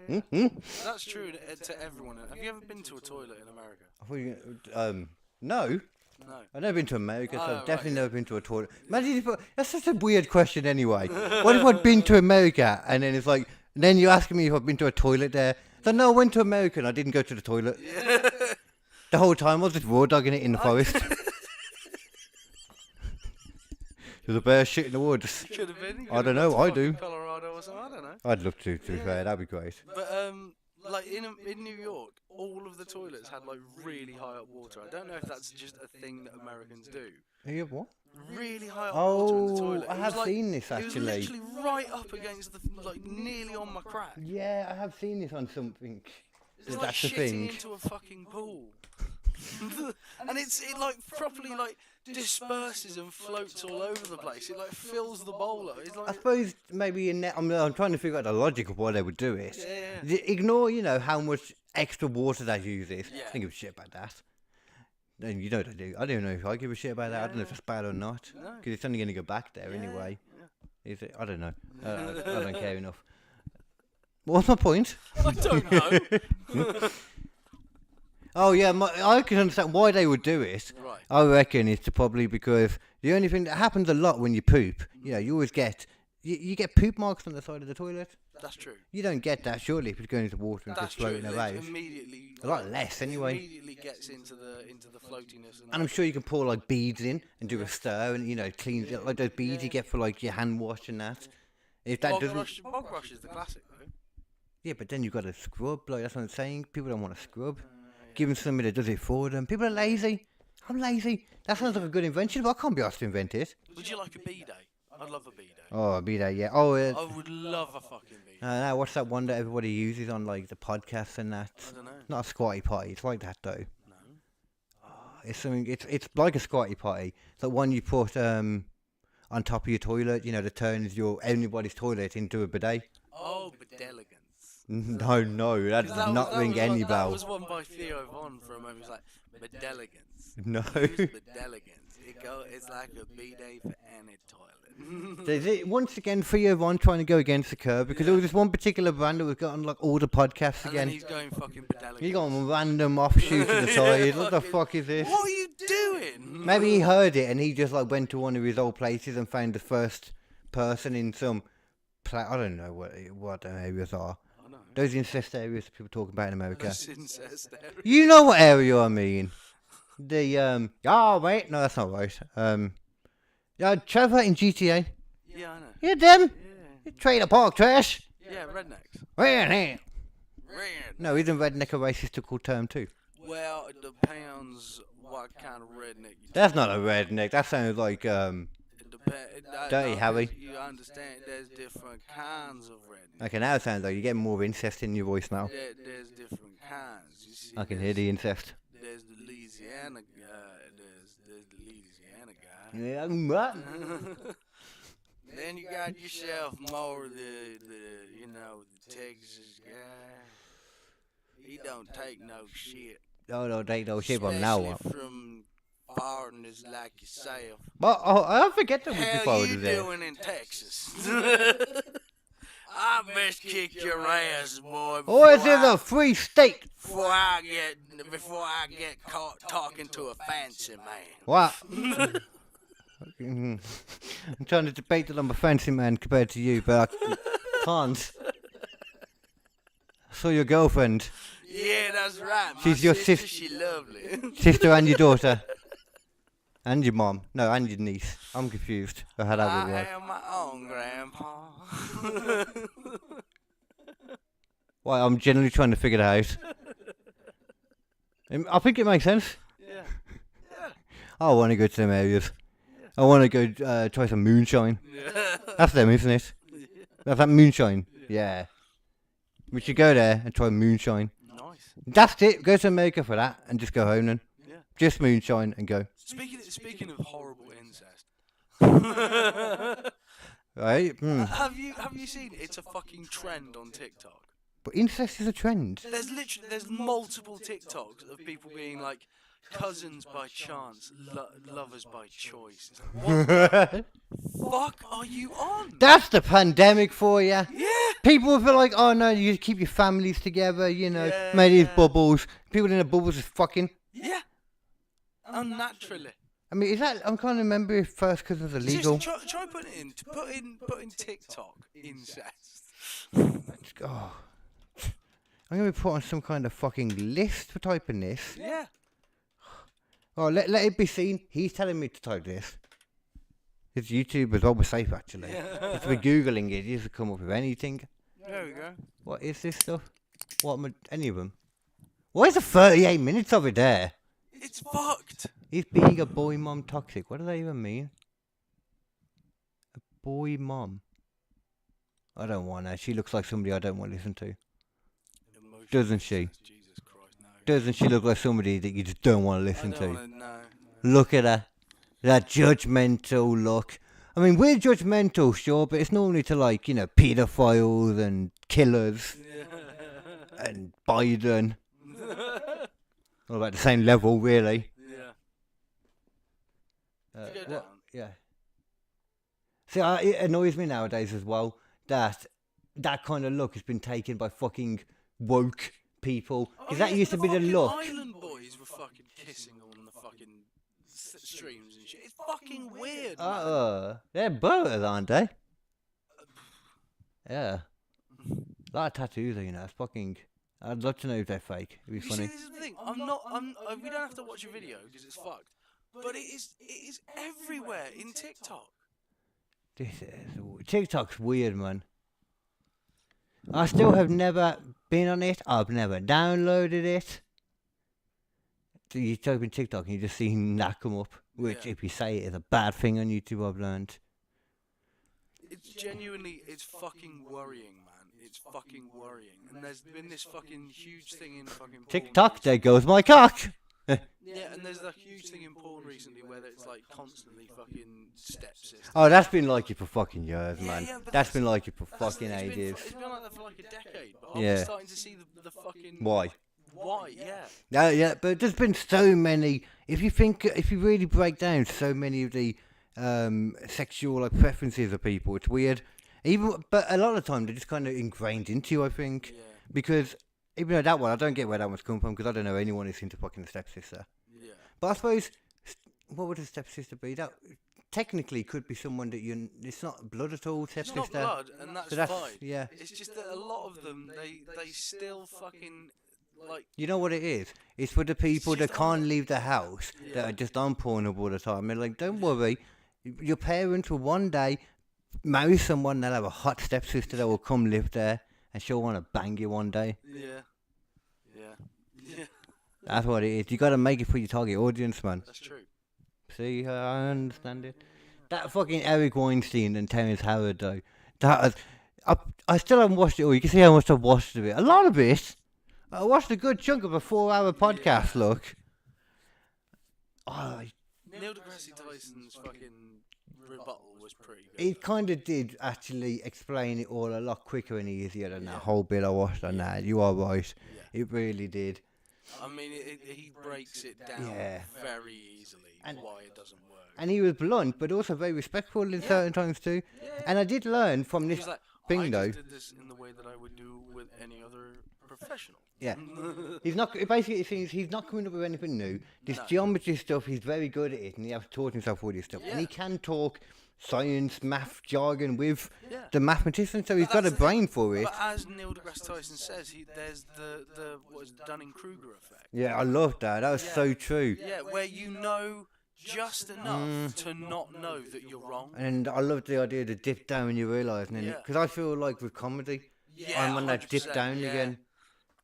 That's true to everyone. Have you ever been to a toilet in America? I thought you, no. No. I've never been to America, so Oh, I've definitely right. never been to a toilet. Imagine if that's such a weird question anyway. What if I'd been to America and then it's like, then you're asking me if I've been to a toilet there? So no, I went to America and I didn't go to the toilet. The whole time I was just raw dogging it in the forest. There's a bear shit in the woods. Could have been. I don't know, I do. Colorado or something. I don't know. I'd love to be fair, that'd be great. But like in New York, all of the toilets had like really high up water. I don't know if that's just a thing that Americans do. You have what? Really high up water in the Oh, toilet. I It was have like- seen this It was actually. literally right up against the like nearly on my crack. Yeah, I have seen this on something. It's like That's the shitting thing. into a fucking pool. And it like properly like disperses and floats all over the place. It like fills the bowl up. It's I like suppose maybe I'm trying to figure out the logic of why they would do it. Yeah. Ignore, you know, how much extra water they uses. Yeah. I don't give a shit about that. And you know what I do. I don't know if I give a shit about that. I don't know if it's bad or not. No. Because it's only going to go back there anyway. Is it? I don't know. I don't care enough. What's my point? I don't know. Oh yeah, I can understand why they would do it. Right. I reckon it's probably because the only thing that happens a lot when you poop, you know, you always get you get poop marks on the side of the toilet. That's true. You don't get that surely if it's going into water and That's just true. floating It about. immediately A lot less it anyway. Immediately gets into the floatiness. And I'm sure you can pour like beads in and do a stir and, you know, clean it like those beads you get for like your hand wash and that. If that doesn't, Bog brush is the classic though. yeah, but then you've got to scrub. Like that's what I'm saying. People don't want to scrub. Give them somebody that does it for them. People are lazy. I'm lazy. That sounds like a good invention, but I can't be asked to invent it. Would you like a B day? I'd love a B day. Oh, be there, yeah. Oh, I would love a fucking B day. no, what's that one that everybody uses on like the podcasts and that? I don't know. Not a squatty potty. It's like that though. No. It's something. It's like a squatty potty. It's like one you put on top of your toilet. You know, that turns anybody's toilet into a bidet. Oh, bedeligans. No, that does not ring any That bell. was one by Theo Von for a moment. It was like bedeligans. No. Bedeligans. It's like a B day for any toilet. There's it once again Theo Von trying to go against the curve because there was this one particular brand that was got on like all the podcasts And then again. he's going fucking bedeligans. He got a random offshoot to the side. What the fuck is this? What are you doing? Maybe he heard it and he just like went to one of his old places and found the first person in some I don't know what the areas are. I know. Those incest areas people talk about in America. Those incest areas. You know what area I mean. Oh wait, no, that's not right. Yeah, Trevor in GTA. Yeah, I know. Yeah, them. Yeah. Trailer park trash. Yeah, rednecks. Redneck. Red. No, isn't redneck a racistical term too? Well, it depends what kind of redneck you That's not a redneck. That sounds like Dirty Harry. You understand? There's different kinds of redneck. Okay, now it sounds like you're getting more incest in your voice now. There's different kinds. You see, I can hear the incest. There's the Louisiana guy. There's the Louisiana guy. Yeah, what? Then you got yourself more the Texas guy. He don't take no shit. No, take no shit from now on. Especially from foreigners like yourself. But I forget that we How before you there. doing in Texas? I best kick your ass, boy. Oh, is it a free state? Before I get caught talking to a fancy man. What? I'm trying to debate that I'm a fancy man compared to you, but I can't. I saw your girlfriend. Yeah, that's right. My She's your sister, sis- she lovely. Sister and your daughter. And your mom. No, and your niece. I'm confused. I had that I with am my own grandpa. Why, I'm generally trying to figure that out. I think it makes sense. Yeah. I want to go to them areas. I want to go try some moonshine. That's them, isn't it? That's that moonshine. Yeah. We should go there and try moonshine. Nice. That's it. Go to America for that and just go home then. Yeah. Just moonshine and go. Speaking of horrible incest. Right? Have you seen it's a fucking trend on TikTok? But incest is a trend. There's multiple TikToks of people being like cousins by chance, lovers by choice. What the fuck are you on? That's the pandemic for you. Yeah. People feel like, oh no, you keep your families together, made these bubbles. People in the bubbles is fucking. Yeah. Unnaturally. I mean, is that? I'm trying to remember if first because it was illegal. Just try putting it in. Put in TikTok incest. Oh. I'm going to be put on some kind of fucking list for typing this. Yeah. Oh, let it be seen. He's telling me to type this. His YouTube is always safe, actually. If we're Googling it, he doesn't come up with anything. There we go. What is this stuff? Any of them? Why is there 38 minutes of it there? It's fucked. Is being a boy mom toxic? What do they even mean? A boy mom? I don't want her. She looks like somebody I don't want to listen to. Doesn't she? Jesus Christ, no. Doesn't she look like somebody that you just don't want to listen to? No. Look at her. That judgmental look. I mean, we're judgmental, sure, but it's normally to, like, paedophiles and killers and Biden. All about the same level, really. Yeah. Yeah. See, it annoys me nowadays as well that kind of look has been taken by fucking woke people. Because that used to be the look. Island boys were fucking kissing on the fucking streams and shit. It's fucking weird, man. They're brothers, aren't they? Yeah. A lot of tattoos, it's fucking. I'd love to know if they're fake. It'd be funny. See, this is the thing. We don't have to watch a video because it's fucked. But it is everywhere in TikTok. TikTok's weird, man. I still have never been on it. I've never downloaded it. So you type in TikTok and you just see that come up. Which, if you say it, is a bad thing on YouTube, I've learned. It's fucking worrying, man. It's fucking worrying. And there's been this fucking huge thing in fucking porn TikTok, there goes my cock! Yeah, and there's a huge thing in porn recently where it's like constantly fucking stepsister. Oh, that's been like it for fucking years, man. Yeah, but that's been like it for fucking it's ages. It's been like that for like a decade, but Yeah. I'm starting to see the fucking... Why? Why, yeah. Yeah, but there's been so many. If you really break down so many of the sexual preferences of people, it's weird. But a lot of the time they're just kind of ingrained into you, I think. Yeah. Because even though that one, I don't get where that one's come from because I don't know anyone who's into fucking a stepsister. Yeah. But I suppose, what would a stepsister be? That technically could be someone that it's not blood at all, stepsister. It's not blood, and that's, So that's fine. Yeah. It's just that a lot of them, they still fucking... like. You know what it is? It's for the people that can't leave the house, that are just on Pornhub all the time. They're like, don't worry, your parents will one day marry someone, they'll have a hot stepsister that will come live there, and she'll want to bang you one day. Yeah. That's what it is. You got to make it for your target audience, man. That's true. See, I understand it. That fucking Eric Weinstein and Terrence Howard, though. That was, I still haven't watched it all. You can see how much I've watched of it. A lot of it. I watched a good chunk of a 4-hour podcast, look. Oh, Neil deGrasse Tyson's fucking rebuttal was pretty good. it kind of did actually explain it all a lot quicker and easier than that whole bit I watched on that. You are right. Yeah. It really did. I mean, he breaks it down very easily why it doesn't work. And he was blunt, but also very respectful in certain times too. And I did learn from this thing, though. I just did this in the way that I would do with any other professional. Yeah. He's not, basically it seems he's not coming up with anything new. This geometry stuff, he's very good at it, and he has taught himself all this stuff. And he can talk science, math, jargon with the mathematician, so he's got a brain for it. But as Neil deGrasse Tyson says, there's the Dunning-Kruger effect. Yeah, I love that. That was so true. Yeah, where you know just enough to not know that you're wrong. And I love the idea of the dip down when you realise, because I feel like with comedy, I'm on that dip down again.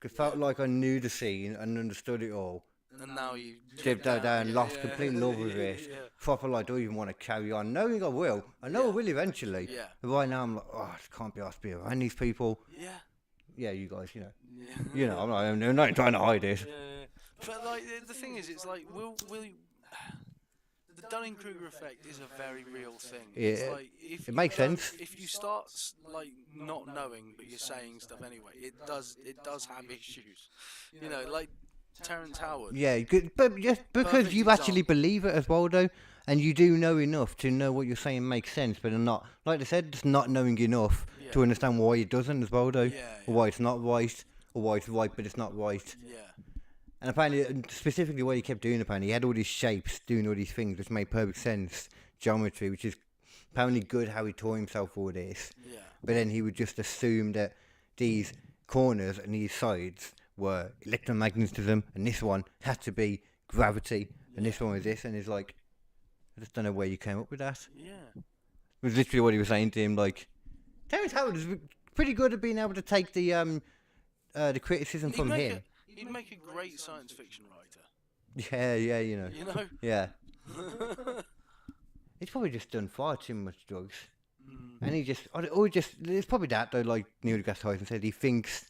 It felt like I knew the scene and understood it all. And now you dipped down, lost complete love with it. Proper like, don't even want to carry on. Knowing I will. I know I will eventually. Yeah. But right now I'm like, oh, I can't be asked to be around these people. Yeah. Yeah, you guys, you know. You know, I'm not trying to hide it. But like the thing is, it's like, will the Dunning-Kruger effect is a very real thing. Yeah, it's like, if it makes sense. If you start like not knowing, but you're saying stuff anyway, it does have issues. You know, like Terrence Howard. Yeah, good, but just because you actually believe it as well, though, and you do know enough to know what you're saying makes sense, but not, like I said, just not knowing enough to understand why it doesn't as well, though, or why it's not right, or why it's right but it's not right. Yeah. And apparently, specifically what he kept doing, apparently, he had all these shapes, doing all these things, which made perfect sense. Geometry, which is apparently good how he taught himself all this. Yeah. But then he would just assume that these corners and these sides were electromagnetism, and this one had to be gravity, and this one was this, and he's like, I just don't know where you came up with that. Yeah. It was literally what he was saying to him, like, Terrence Howard is pretty good at being able to take the criticism from him. He'd make a great science fiction writer. Yeah, you know. You know? Yeah. He's probably just done far too much drugs. And he just, it's probably that though, like Neil deGrasse Tyson said, he thinks,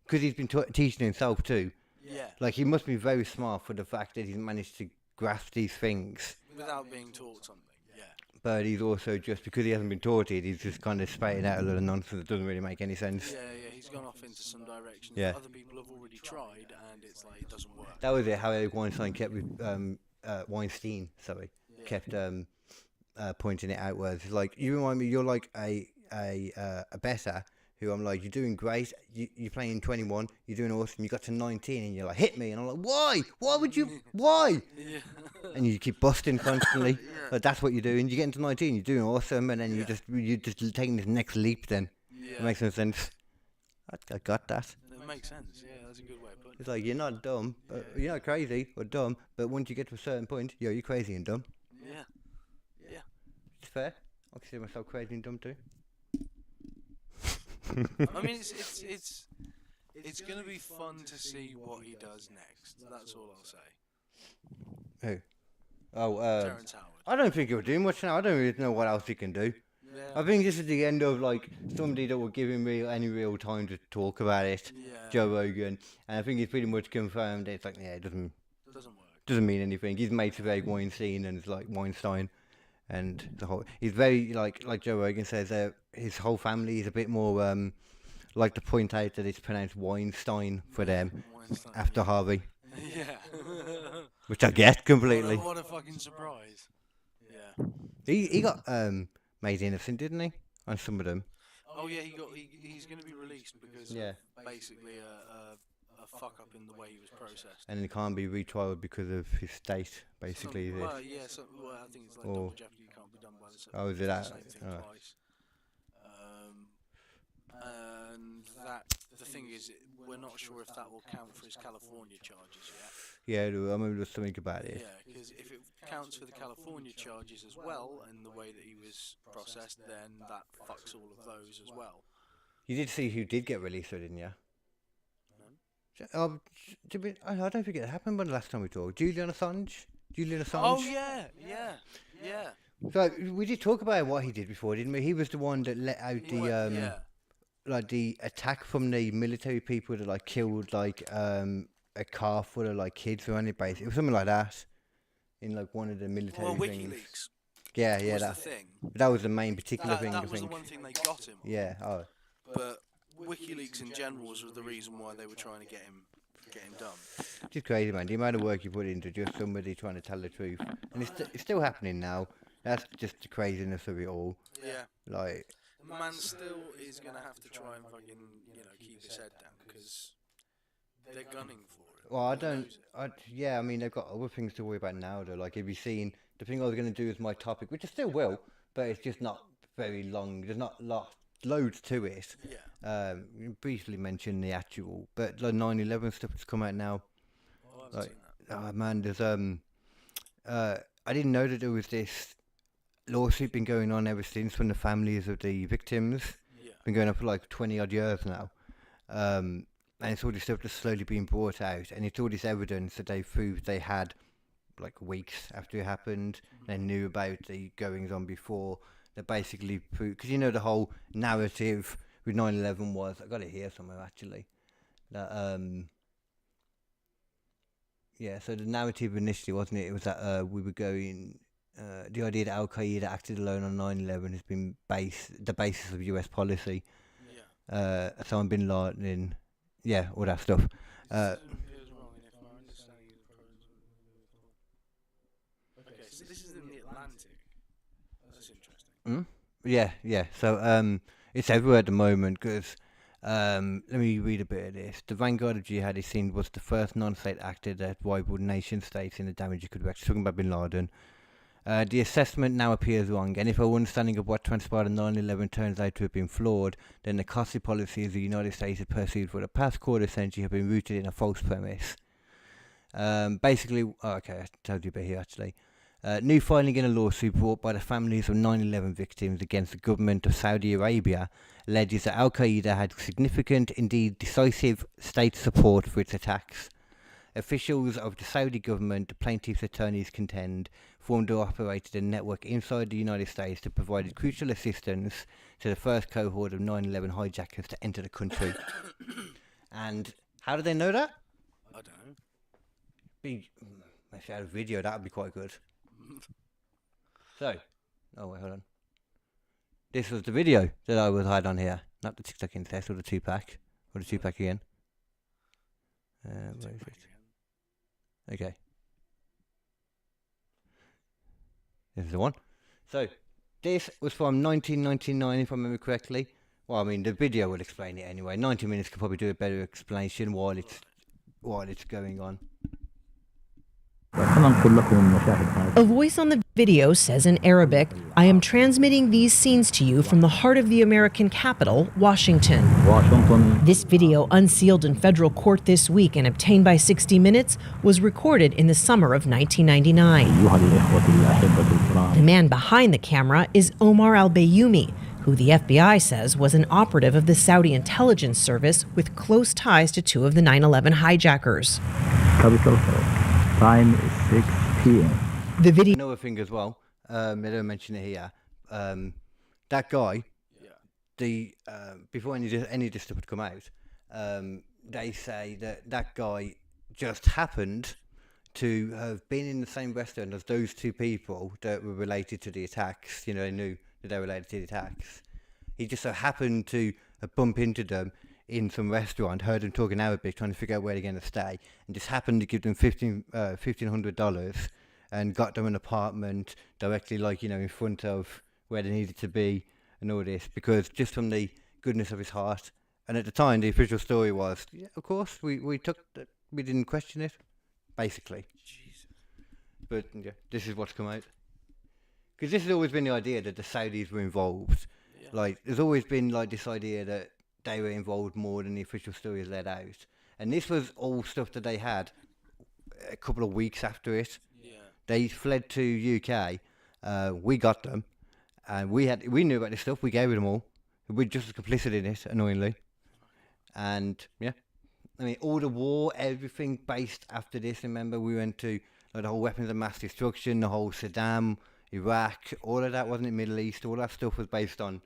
because he's been teaching himself too. Yeah. Like, he must be very smart for the fact that he's managed to grasp these things. Without being taught something, yeah. But he's also just, because he hasn't been taught it, he's just kind of spitting out a lot of nonsense that doesn't really make any sense. Yeah, he's gone off into some directions Yeah. that other people have already tried, and it's like, it doesn't work. That was it, how Eric Weinstein kept with, kept pointing it out, where it's like, you remind me, you're like a better, who I'm like, you're doing great, you're playing 21, you're doing awesome, you got to 19, and you're like, hit me, and I'm like, why? Why would you, why? Yeah. And you keep busting constantly. Like, that's what you're doing. You get into 19, you're doing awesome, and then you're just taking this next leap. Then it makes no sense. I got that. It makes sense. Yeah, that's a good way of putting it. It's like, you're not dumb, but you're not crazy or dumb. But once you get to a certain point, you're crazy and dumb. Yeah. It's fair. I consider myself crazy and dumb too. I mean, it's gonna be fun to see what he does next. That's all I'll say. Who? Oh, Terrence Howard. I don't think he'll do much now. I don't really know what else he can do. Yeah. I think this is the end of like somebody that will give him any real time to talk about it. Yeah. Joe Rogan, and I think he's pretty much confirmed. It's like, yeah, it doesn't work. Doesn't mean anything. He's made to very Weinstein, and it's like Weinstein, and the whole. He's very like Joe Rogan says. His whole family is a bit more like to point out that it's pronounced Weinstein for them after Harvey. Yeah. Which I get completely. What a fucking surprise. Yeah. He got made innocent, didn't he? On some of them. Oh yeah, he's going to be released because of basically a fuck up in the way he was processed. And he can't be retrialed because of his state, basically. Well, yeah, I think it's like double jeopardy can't be done by the same. Oh, is it that? Same thing twice. And that the thing is, we're not sure if that will count for his California charges yet. Yeah, I remember there was something about it. Yeah, because if it counts for the California charges as well, and the way that he was processed, then that fucks all of those as well. You did see who did get released, though, didn't you? I don't think it happened when the last time we talked. Julian Assange? Oh, yeah. So, we did talk about what he did before, didn't we? He was the one that let out the attack from the military people that, like, killed, like, a car full of, like, kids who only base. It was something like that in, like, one of the military things. WikiLeaks. Yeah, was the thing. That was the main particular thing, That I was think. the one thing they got him on. Yeah, But WikiLeaks in general was the reason why they were trying to get him done. Just crazy, man. The amount of work you put into just somebody trying to tell the truth. And it's still happening now. That's just the craziness of it all. Yeah. Like, the man still is going to have to try and fucking, keep his head down, because they're gunning for it. Well, I mean, they've got other things to worry about now, though. Like, if you've seen, the thing I was going to do is my topic, which I still will, but it's just not very long. There's not loads to it. Yeah. You briefly mentioned the actual, but the 9/11 stuff that's come out now. Oh, I haven't seen that. Oh man, there's I didn't know that there was this lawsuit been going on ever since from the families of the victims. Yeah. Been going on for like 20 odd years now. And it's all this stuff that's slowly being brought out, and it's all this evidence that they proved they had like weeks after it happened. They knew about the goings on before. They basically proved, because the whole narrative with 9/11 was, I got it here somewhere actually, that so the narrative initially, wasn't it? It was that we were going. The idea that Al Qaeda acted alone on 9/11 has been the basis of US policy. Yeah. Osama bin Laden, all that stuff. Okay, so this is in the Atlantic. That's interesting. Yeah. So it's everywhere at the moment because let me read a bit of this. The vanguard of jihad, seen was the first non-state actor that rivaled nation states in the damage it could wreak. Talking about bin Laden. The assessment now appears wrong, and if our understanding of what transpired on 9/11 turns out to have been flawed, then the costly policies the United States have pursued for the past quarter century have been rooted in a false premise. I told you a bit here actually. New filing in a lawsuit brought by the families of 9/11 victims against the government of Saudi Arabia alleges that Al Qaeda had significant, indeed decisive, state support for its attacks. Officials of the Saudi government, the plaintiff's attorneys contend, formed or operated a network inside the United States that provided crucial assistance to the first cohort of 9/11 hijackers to enter the country. And how did they know that? I don't know. If you had a video, that would be quite good. So, hold on. This was the video that I was had on here, not the TikTok incest or the 2-pack, or the 2-pack again. Where is it? Okay. This is the one. So, this was from 1999, if I remember correctly. Well, I mean, the video will explain it anyway. 90 minutes could probably do a better explanation while it's going on. A voice on the video says in Arabic, "I am transmitting these scenes to you from the heart of the American capital, Washington." This video, unsealed in federal court this week and obtained by 60 Minutes, was recorded in the summer of 1999. The man behind the camera is Omar al-Bayoumi, who the FBI says was an operative of the Saudi intelligence service with close ties to two of the 9/11 hijackers. Time is 6 p.m. The video. Another thing as well, they don't mention it here. That guy, before any of this stuff had come out, they say that guy just happened to have been in the same restaurant as those two people that were related to the attacks. They knew that they were related to the attacks. He just so happened to bump into them in some restaurant, heard them talking Arabic, trying to figure out where they're going to stay, and just happened to give them $1,500 and got them an apartment directly, in front of where they needed to be and all this, because just from the goodness of his heart. And at the time, the official story was, yeah, of course, we didn't question it, basically. Jesus. But yeah, this is what's come out. Because this has always been the idea that the Saudis were involved. Yeah. Like, there's always been this idea that they were involved more than the official story is let out. And this was all stuff that they had a couple of weeks after it. Yeah. They fled to UK. We got them, and we knew about this stuff. We gave them all. We're just as complicit in it, annoyingly. And yeah, I mean, all the war, everything based after this. Remember, we went to the whole weapons of mass destruction, the whole Saddam, Iraq, all of that wasn't in the Middle East. All that stuff was based on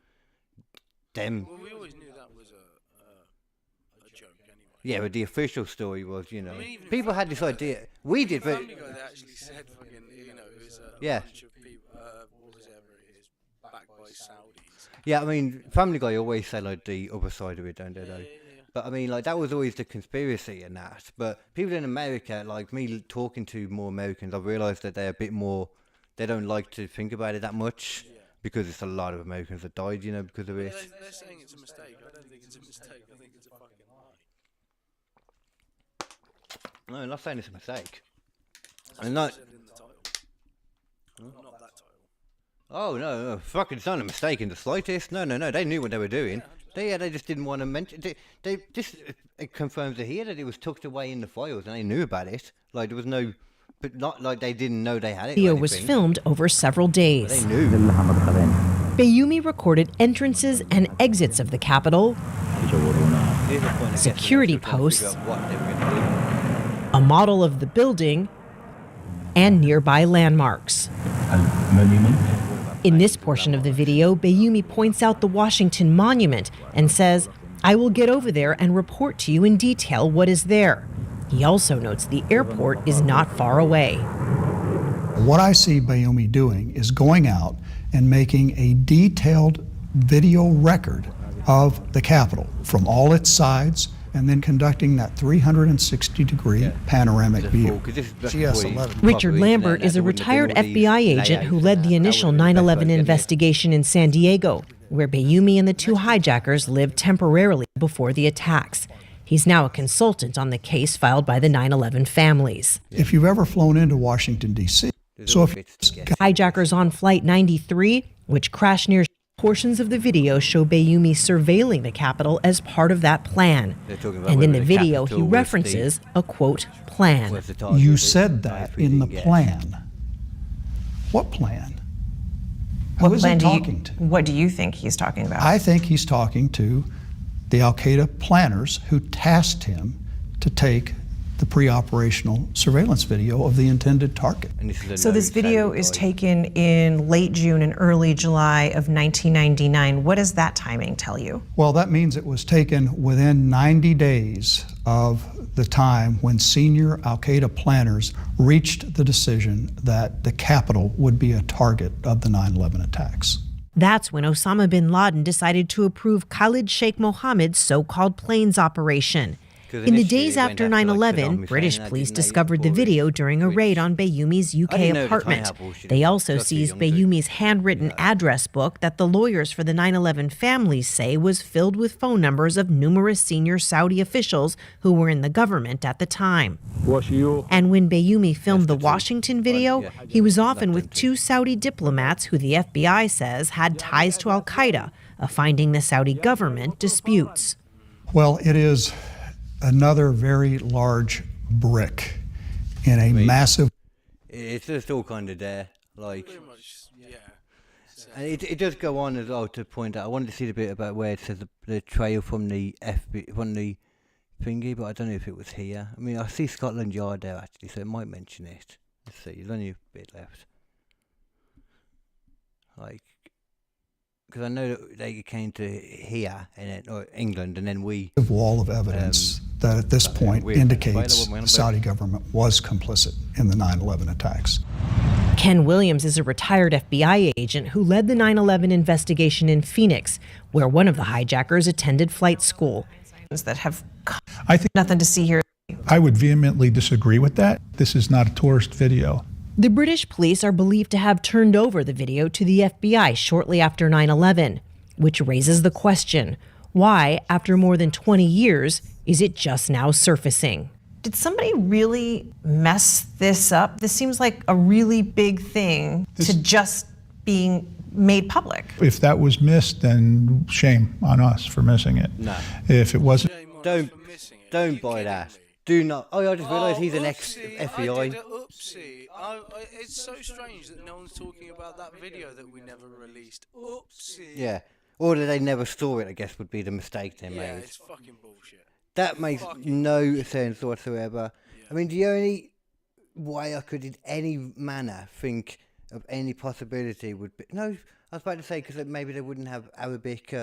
them. Well, we always knew that was a joke anyway. Yeah, but the official story was, I mean, people had this idea. We did, but Family Guy, they actually said, fucking, it was a Yeah. bunch of people, whatever it is, backed by Saudis. yeah, I mean, Family Guy always say like the other side of it, don't they? Though. Yeah. But I mean, like that was always the conspiracy and that. But people in America, like me talking to more Americans, I've realised that they're a bit more. They don't like to think about it that much because it's a lot of Americans that died, because of it. They're saying it's a mistake. I don't think it's a mistake. I think it's a fucking lie. No, I'm not saying it's a mistake. That's I'm what not. it said in the title. Not that title. Oh no, fucking, it's not a mistake in the slightest. No, they knew what they were doing. They just didn't want to mention. It confirms it here that it was tucked away in the files, and they knew about it. Like there was no, but not like they didn't know they had it. Video was filmed over several days. They knew. Bayumi recorded entrances and exits of the Capitol, security posts, a model of the building, and nearby landmarks. In this portion of the video, Bayumi points out the Washington Monument and says, "I will get over there and report to you in detail what is there." He also notes the airport is not far away. What I see Bayumi doing is going out and making a detailed video record of the Capitol from all its sides, and then conducting that 360-degree panoramic view. GS-11. Richard Lambert is a retired FBI agent who led the initial 9/11 investigation in San Diego, where Bayumi and the two hijackers lived temporarily before the attacks. He's now a consultant on the case filed by the 9/11 families. If you've ever flown into Washington, D.C., hijackers on Flight 93, which crashed near. Portions of the video show Bayumi surveilling the Capitol as part of that plan. And in the video, he references a, quote, plan. You said that in the plan. What plan? Who is he talking to? What do you think he's talking about? I think he's talking to the Al-Qaeda planners who tasked him to take the pre-operational surveillance video of the intended target. So this video is taken in late June and early July of 1999. What does that timing tell you? Well, that means it was taken within 90 days of the time when senior Al-Qaeda planners reached the decision that the Capitol would be a target of the 9/11 attacks. That's when Osama bin Laden decided to approve Khalid Sheikh Mohammed's so-called planes operation. In the days after 9/11, British police discovered the video during a raid on Bayumi's UK apartment. They also seized Bayumi's handwritten address book that the lawyers for the 9/11 families say was filled with phone numbers of numerous senior Saudi officials who were in the government at the time. And when Bayumi filmed the Washington video, he was often with two Saudi diplomats who the FBI says had ties to Al-Qaeda, a finding the Saudi government disputes. Well, it is another very large brick in a massive. It's just all kind of there, like. Pretty much, yeah. And it does go on as well to point out. I wanted to see the bit about where it says the trail from the thingy, but I don't know if it was here. I mean, I see Scotland Yard there actually, so it might mention it. Let's see. There's only a bit left. Like. Because I know that they came to here or England, and then we. Wall of evidence that at this point indicates the Saudi government was complicit in the 9/11 attacks. Ken Williams is a retired FBI agent who led the 9/11 investigation in Phoenix, where one of the hijackers attended flight school. That have I think nothing to see here. I would vehemently disagree with that. This is not a tourist video. The British police are believed to have turned over the video to the FBI shortly after 9/11, which raises the question, why, after more than 20 years, is it just now surfacing? Did somebody really mess this up? This seems like a really big thing to just being made public. If that was missed, then shame on us for missing it. No. If it wasn't, Don't buy that. Me? Do not. Oh, I just realised he's an oopsie, ex-FBI. I did a oopsie. It's so strange that no one's talking about that video that we never released. Oopsie. Yeah. Or that they never saw it, I guess, would be the mistake they Yeah, made. it's fucking bullshit. That makes no sense whatsoever. Yeah. I mean, the only way I could in any manner think of any possibility would be... No, I was about to say, because maybe they wouldn't have Arabic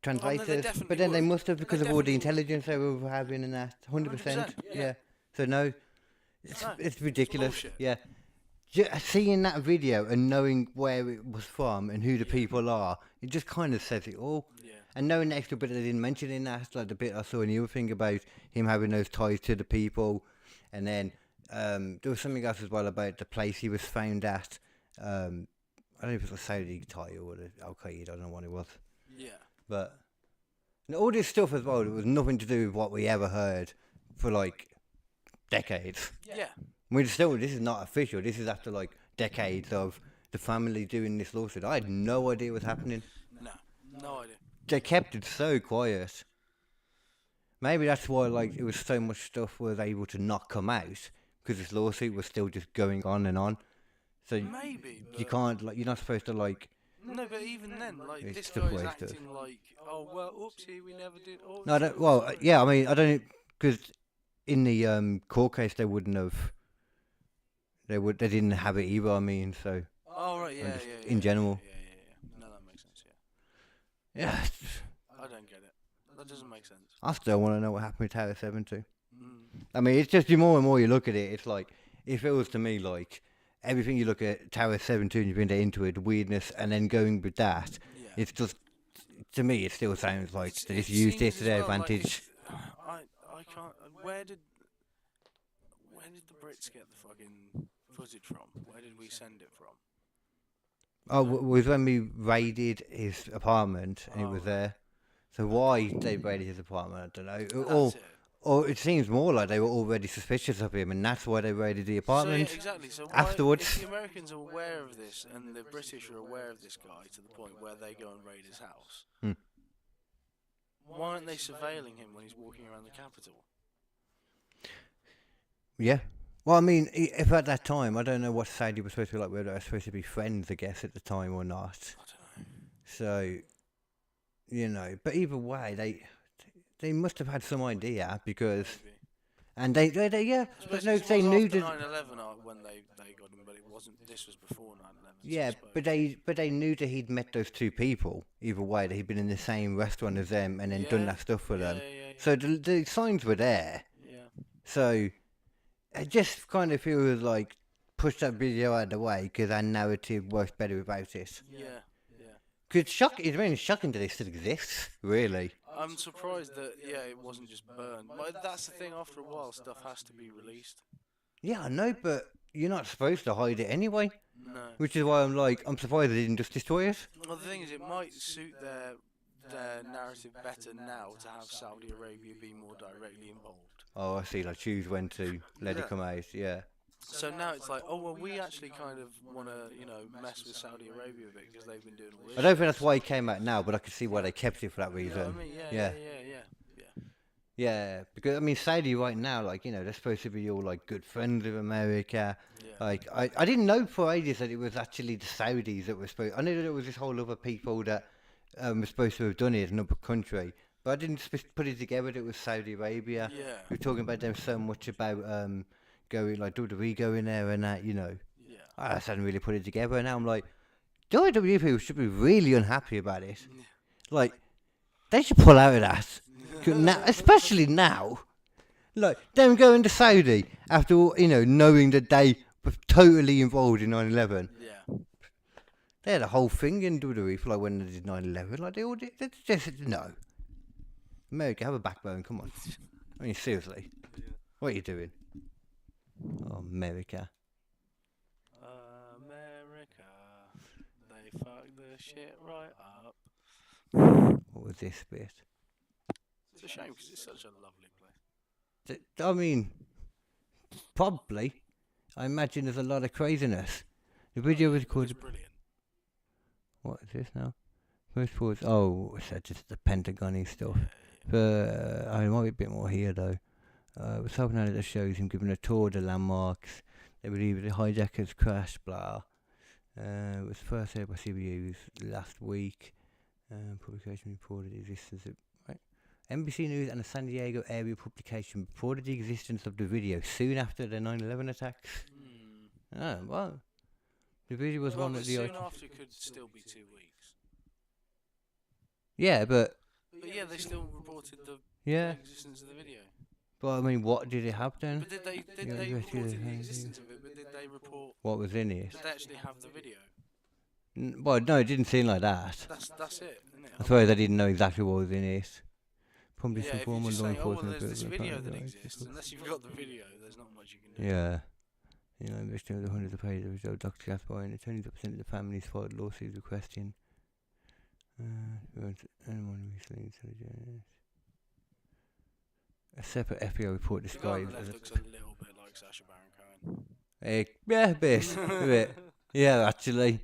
translators, but then they must have because of all the intelligence they were having and that. 100%. Yeah. So no, it's ridiculous. Yeah. Seeing that video and knowing where it was from and who the people are, it just kind of says it all. Yeah. And knowing the extra bit they didn't mention in that, like the bit I saw in the other thing about him having those ties to the people, and then there was something else as well about the place he was found at. I don't know if it was a Saudi tie or the Al Qaeda. I don't know what it was. Yeah. But all this stuff as well, it was nothing to do with what we ever heard for like decades. Yeah. This is not official. This is after like decades of the family doing this lawsuit. I had no idea what was happening. No idea. They kept it so quiet. Maybe that's why like it was so much stuff was able to not come out, because this lawsuit was still just going on and on. So maybe you can't like, you're not supposed to like. No, but even then, like this still guy's wasted. acting like, oh well, oopsie, we never did. Oh, No, I don't, well, yeah, I mean, I don't, because in the court case they wouldn't have. They didn't have it either. I mean, so. Oh right, yeah. In general. Yeah. No, that makes sense. Yeah. I don't get it. That doesn't make sense. I still want to know what happened with Tower 7 too. I mean, it's just the more and more you look at it, it's like, it feels to me like everything you look at Tower 7 and you've been into it, the weirdness, and then going with that, it's just, to me, it still sounds like they just used it to their advantage. Like, I can't. Where did the Brits get the fucking footage from? Where did we send it from? Oh, it was when we raided his apartment and it was there. So why they raided his apartment, I don't know. Or it seems more like they were already suspicious of him, and that's why they raided the apartment. So, exactly. So afterwards, if the Americans are aware of this, and the British are aware of this guy to the point where they go and raid his house, why aren't they surveilling him when he's walking around the capital? Yeah. Well, I mean, if at that time, I don't know what Saudi was supposed to be like, whether they were supposed to be friends, I guess, at the time or not. I don't know. So, you know, but either way, they must have had some idea because, and they yeah, but no, they knew that 9/11 when they got him, but it wasn't. This was before 9/11. Yeah, but they knew that he'd met those two people. Either way, that he'd been in the same restaurant as them and then done that stuff for them. Yeah. So the signs were there. Yeah. So it just kind of feels like push that video out of the way because our narrative works better without it. Yeah. Cause it's really shocking that it still exists. Really. I'm surprised that it wasn't just burned. But that's the thing. After a while, stuff has to be released. Yeah, I know, but you're not supposed to hide it anyway. No. Which is why I'm surprised they didn't just destroy it. Well, the thing is, it might suit their narrative better now to have Saudi Arabia be more directly involved. Oh, I see. Like choose when to let it come out. Yeah. So now it's like, oh well, we actually kind of want to, mess with Saudi Arabia a bit because they've been doing all this. I don't think that's why it came out now, but I can see why they kept it for that reason. You know what I mean? Yeah, because I mean Saudi right now, like they're supposed to be all like good friends with America. Yeah. Like I didn't know for ages that it was actually the Saudis that were supposed. I knew that it was this whole other people that were supposed to have done it, another country, but I didn't put it together that it was Saudi Arabia. Yeah. We were talking about them so much about going like WWE going there and that, Yeah. I just hadn't really put it together, and now I'm like, WWE people should be really unhappy about it. Yeah. Like they should pull out of that. Now, especially now, like them going to Saudi after all, knowing that they were totally involved in 9/11. Yeah, they had a whole thing in WWE for like when they did 9/11. Like they all did. They just no. America, have a backbone. Come on. I mean, seriously, what are you doing? Oh, America. America, they fucked the shit right up. What was this bit? It's a shame because it's such a lovely place. I mean, probably. I imagine there's a lot of craziness. The video was called. Brilliant. What is this now? First reports. Oh, it's just the Pentagon-y stuff. But I might be a bit more here though. We're talking about it that shows him giving a tour of the landmarks. They believe the hijackers crashed. Blah. It was first aired by CBS last week. Publication reported the existence of. Right. NBC News and a San Diego area publication reported the existence of the video soon after the 9/11 attacks. Oh, well. The video was one of the. Soon after could still be 2 weeks. Yeah, but yeah, they still reported the existence of the video. But I mean, what did it have then? But did they report the existence of it? But did they report what was in it? Did they actually have the video? Well, no, it didn't seem like that. That's it, isn't it? I suppose I didn't know exactly what was in it. Probably yeah, some if form you of just law say, enforcement. there's this video that exists. Unless you've got the video, there's not much you can do. Yeah. You know, there's still the hundreds of pages of Dr. Gaspar and 20% of the families filed lawsuits requesting anyone recently intelligent. A separate FBI report describes as looks a little bit like Sacha Baron Cohen. Yeah, a bit. A bit. Yeah, actually.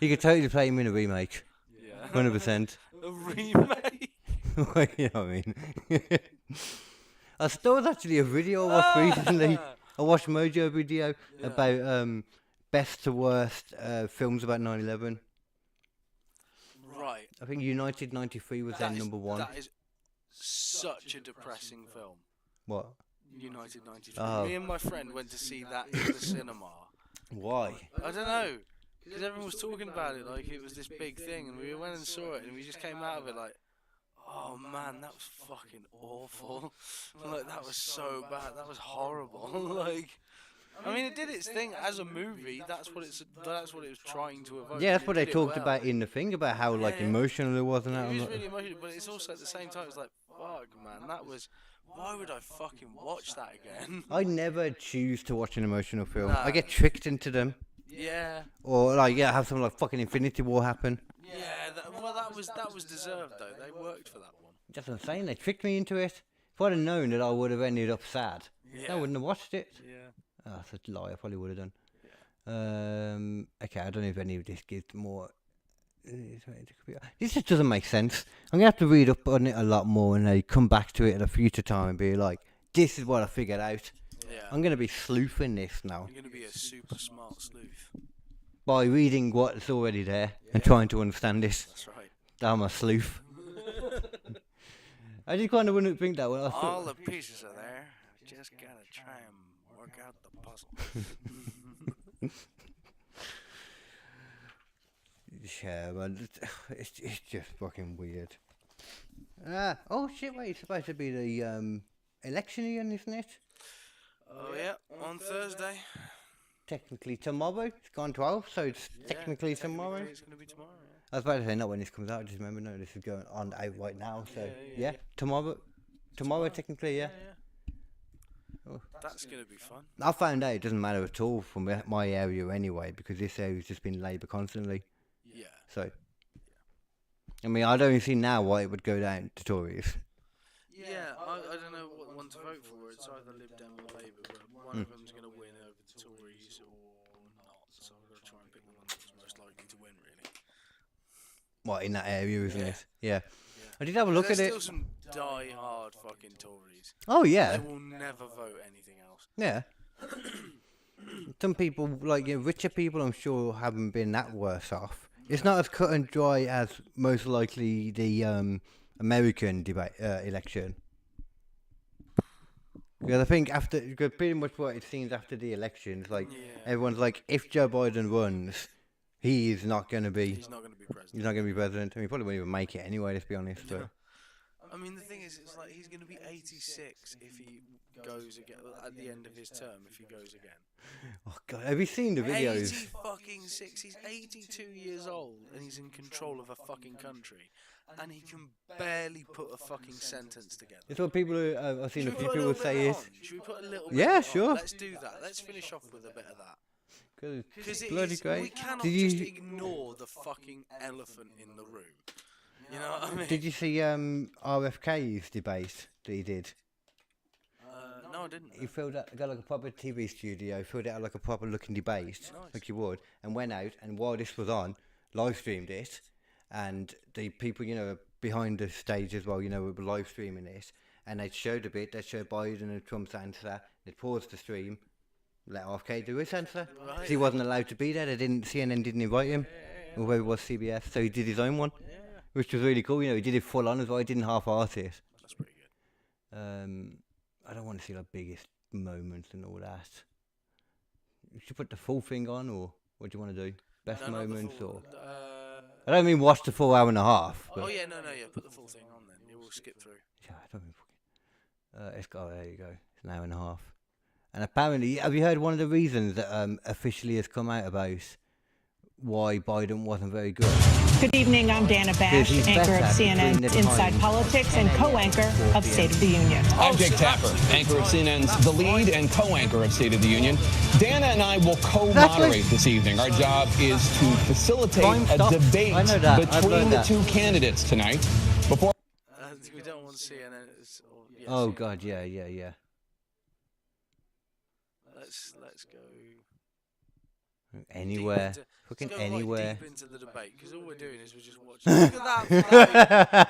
You could totally play him in a remake. Yeah. 100%. A remake? You know what I mean? I saw actually a video I watched recently. I watched Mojo video about best to worst films about 9/11. Right. I think United 93 was their number one. That is such a depressing film. What? United 93. Me and my friend went to see that in the cinema. Why? I don't know. Because everyone was talking about it like it was this big thing, and we went and saw it, and we just came out of it like, oh man, that was fucking awful. Like, that was so bad. That was horrible. Like, I mean, it did its thing as a movie. That's what it was trying to evoke. Yeah, that's what they talked about in the thing, about how like emotional it was and that. It was really emotional, but it's also at the same time, it's like, fuck, man, that was. Why would I fucking watch that again? I never choose to watch an emotional film. Nah. I get tricked into them. Yeah. Or like, have something like fucking Infinity War happen. Yeah, that was deserved though. They worked for that one. That's what I'm saying. They tricked me into it. If I'd have known that I would have ended up sad, I wouldn't have watched it. Yeah. Oh, that's a lie. I probably would have done. Okay, I don't know if any of this gives more. This just doesn't make sense. I'm gonna have to read up on it a lot more and come back to it at a future time and be like, this is what I figured out. Yeah. I'm gonna be sleuthing this now. You're gonna be a super smart sleuth. By reading what's already there and trying to understand this. That's right. I'm a sleuth. I just kind of wouldn't think that when I thought. All the pieces are there. Just gotta try and work out the puzzle. Yeah, man, it's just fucking weird. Oh shit! Wait, it's supposed to be the election again, isn't it? Oh yeah, on Thursday. Technically tomorrow. It's gone 12, so it's technically tomorrow. It's gonna be tomorrow. Yeah. I was about to say not when this comes out. I just remember, no, this is going on out right now. So yeah, tomorrow. Tomorrow, technically, yeah. Oh. That's gonna be fun. I found out it doesn't matter at all from my area anyway, because this area's just been Labour constantly. Yeah. So, I mean, I don't see now why it would go down to Tories. Yeah, I don't know what one to vote for. It's either Lib Dem or Labour, but one of them's going to win over the Tories or not. So I've got to try and pick the one that's most likely to win, really. What, in that area, isn't it? Yeah. I did have a look at it. There's still some die-hard fucking Tories. Oh, yeah. They will never vote anything else. Yeah. Some people, like richer people, I'm sure haven't been that worse off. It's not as cut and dry as most likely the American debate election. Because I think because pretty much what it seems after the elections, like everyone's like, if Joe Biden runs, he's not going to be. He's not going to be president. He's not going to be president. I mean, he probably won't even make it anyway. Let's be honest. But. I mean, the thing is, it's like he's going to be 86 if he goes again at the end of his term. If he goes again. Oh God, have you seen the videos? 80 fucking 6. He's 82 years old and he's in control of a fucking country, and he can barely put a fucking sentence together. It's what people I've seen a few people say is. Should we put a little bit? Yeah, on? sure. Let's do that. Let's finish off with a bit of that. Because it's bloody great. We cannot just ignore the fucking elephant in the room. You know what I mean? Did you see RFK's debate that he did? No, I didn't. He got like a proper TV studio, filled it out like a proper looking debate, like you would, and went out. And while this was on, live streamed it, and the people, behind the stage as well, were live streaming it, and they showed a bit. They showed Biden and Trump's answer. They paused the stream, let RFK do his answer. Right. He wasn't allowed to be there. CNN didn't invite him, or whether it was CBS, so he did his own one, which was really cool. He did it full on as well. He didn't half-ass it. That's pretty good. I don't want to see like biggest moments and all that. You should put the full thing on, or what do you want to do? Best moments, or I don't mean watch the full 1.5 hours. Oh yeah, no, put the full thing on then. It will skip through. Yeah, I don't mean there you go. It's an 1.5 hours. And apparently, have you heard one of the reasons that officially has come out about why Biden wasn't very good? Good evening, I'm Dana Bash, anchor of CNN's Inside Politics and co-anchor of State of the Union. I'm Jake Tapper, anchor of CNN's The Lead and co-anchor of State of the Union. Dana and I will co-moderate this evening. Our job is to facilitate a debate between the two candidates tonight. Before we don't want CNN. Oh God, yeah. Let's go anywhere, fucking anywhere. Like deep into the debate, because all we're doing is we're just watching. Look at that!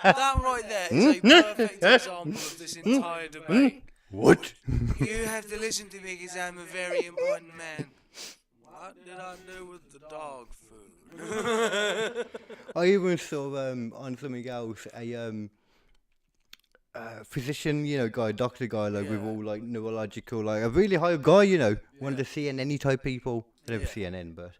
That right there is a perfect example of this entire debate. What? You have to listen to me because I'm a very important man. What did I do with the dog food? I even saw on something else a physician, doctor guy, with all neurological, a really high guy, one of the CNN type people, never CNN, but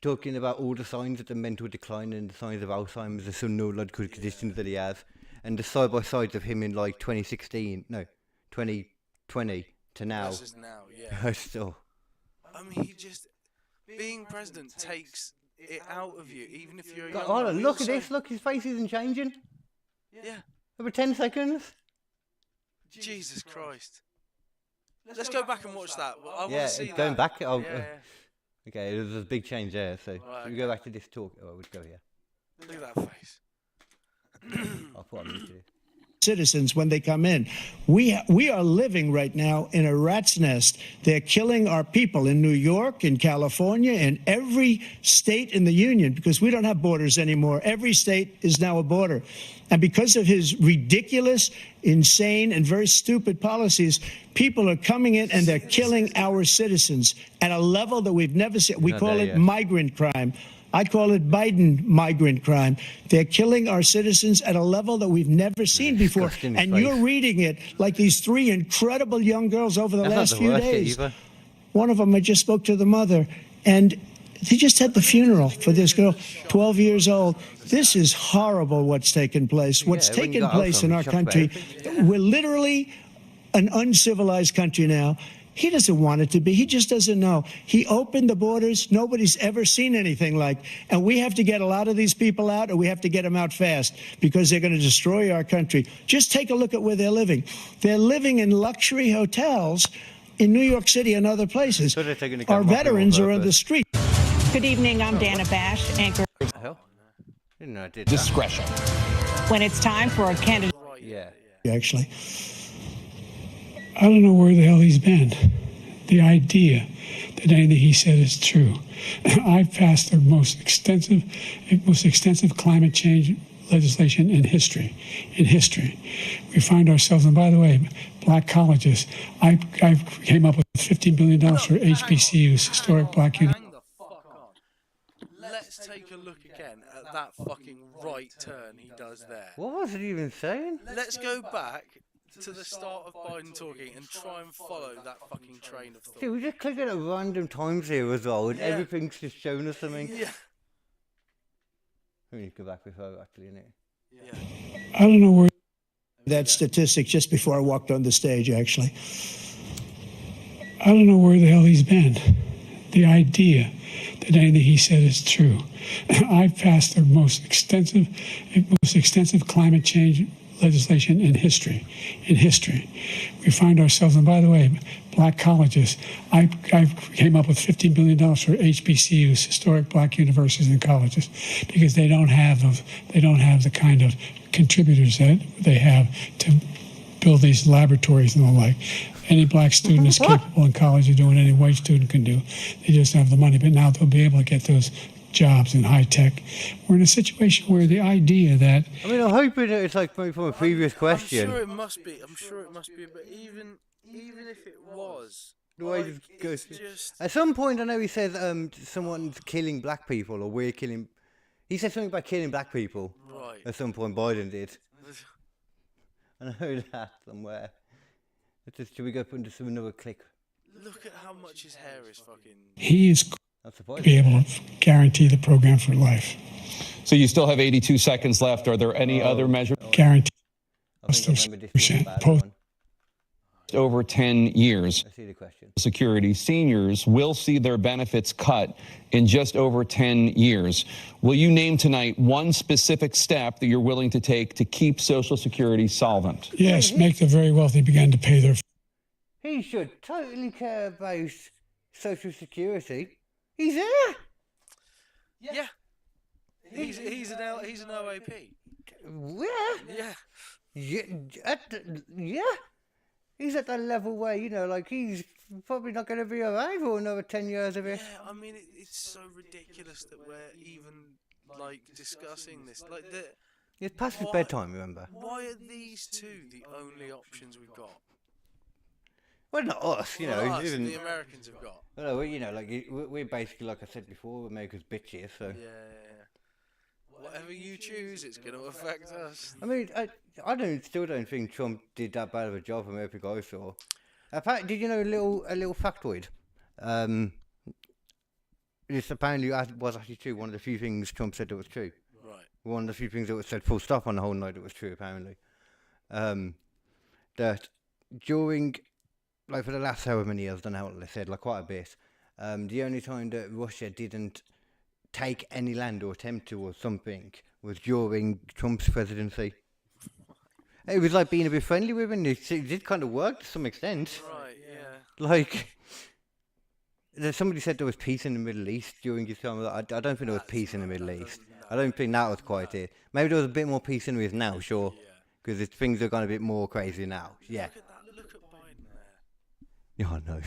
talking about all the signs of the mental decline and the signs of Alzheimer's and some neurological conditions that he has, and the side by sides of him in 2020 to now. Versus now, yeah. Still. I mean, being president takes it out of you, even if you're. God, look at this! Look, his face isn't changing. Yeah. Over 10 seconds. Jesus Christ. Let's go back and watch that. I want to see that. Going back. Oh, yeah. Okay, there's a big change there. So we go back to this talk. Oh, we'll go here. Look at that face. I'll put on YouTube. Citizens when they come in. We are living right now in a rat's nest. They're killing our people in New York, in California, in every state in the union, because we don't have borders anymore. Every state is now a border. And because of his ridiculous, insane, and very stupid policies, people are coming in and they're killing our citizens at a level that we've never seen. We call it migrant crime. I call it Biden migrant crime. They're killing our citizens at a level that we've never seen before. And you're reading it like these 3 incredible young girls over the last few days. One of them, I just spoke to the mother, and they just had the funeral for this girl, 12 years old. This is horrible what's taken place. What's taken place in our country. We're literally an uncivilized country now. He doesn't want it to be. He just doesn't know. He opened the borders. Nobody's ever seen anything like. And we have to get a lot of these people out, or we have to get them out fast, because they're going to destroy our country. Just take a look at where they're living. They're living in luxury hotels in New York City and other places. So our veterans are on the street. Good evening, I'm Dana Bash, anchor. What the hell? Didn't know I did discretion. When it's time for a candidate. Yeah. Actually. I don't know where the hell he's been. The idea that anything he said is true. I've passed the most extensive climate change legislation in history. We find ourselves, and by the way, black colleges. I came up with $15 billion for HBCUs, historic black universities. Let's take a look again at that fucking right turn he does there. What was it even saying? Let's go back to the start of Biden talking and try and follow that fucking train of thought. Dude, we just clicked at random times here as well, and everything's just showing us something. Yeah. We need to go back with her, actually, innit? Yeah. I don't know where. That statistic just before I walked on the stage, actually. I don't know where the hell he's been. The idea that anything he said is true. I've passed the most extensive climate change legislation in history. We find ourselves, and by the way, black colleges. I came up with $15 billion for HBCUs, historic black universities and colleges, because they don't have the kind of contributors that they have to build these laboratories and the like. Any black student is capable in college of doing what any white student can do. They just have the money. But now they'll be able to get those jobs in high tech. We're in a situation where the idea that I mean, I'm hoping that it's like from a previous question. I'm sure it must be. But even if it was, The way like, it goes. just At some point, I know he says someone's killing black people, or we're killing. He said something about killing black people. right. At some point, Biden did. I know that somewhere. Should we go into some another click? Look at how much his hair is fucking. he is to be able to guarantee the program for life. So you still have 82 seconds left. Are there any other measures? Guarantee I think I remember this being a bad post one. Over 10 years, I see the question. Security seniors will see their benefits cut in just over 10 years. Will you name tonight one specific step that you're willing to take to keep Social Security solvent? Yes, make the very wealthy begin to pay their. He should totally care about Social Security. He's there. Yeah. He's an OAP. Yeah. Yeah. Yeah. He's at that level where, you know, like, he's probably not going to be around for another 10 years of it. Yeah, I mean, it's so ridiculous that we're even, like, discussing this. Like, It's past his bedtime, remember? why are these two the only options we've got? Well, not us, you know. Well, us, even, the Americans have got. Well, you know, like, we're basically, like I said before, America's bitches, so. Yeah. Whatever you choose, it's going to affect us. I mean, I still don't think Trump did that bad of a job from everything I saw. Did you know a little factoid? This apparently was actually true. One of the few things Trump said that was true. Right. One of the few things that was said full stop on the whole night that was true, apparently. That during, like, for the last however many years, I don't know what they said, like quite a bit, the only time that Russia didn't take any land or attempt to or something was during Trump's presidency. It was like being a bit friendly with him. It did kind of work to some extent. Right, yeah. Like, somebody said there was peace in the Middle East during his time. I don't think there was peace in the Middle East. I don't think that was quite it. Maybe there was a bit more peace than there is now, sure. Because things are gone a bit more crazy now. Yeah. Look at Biden there. Yeah, I know.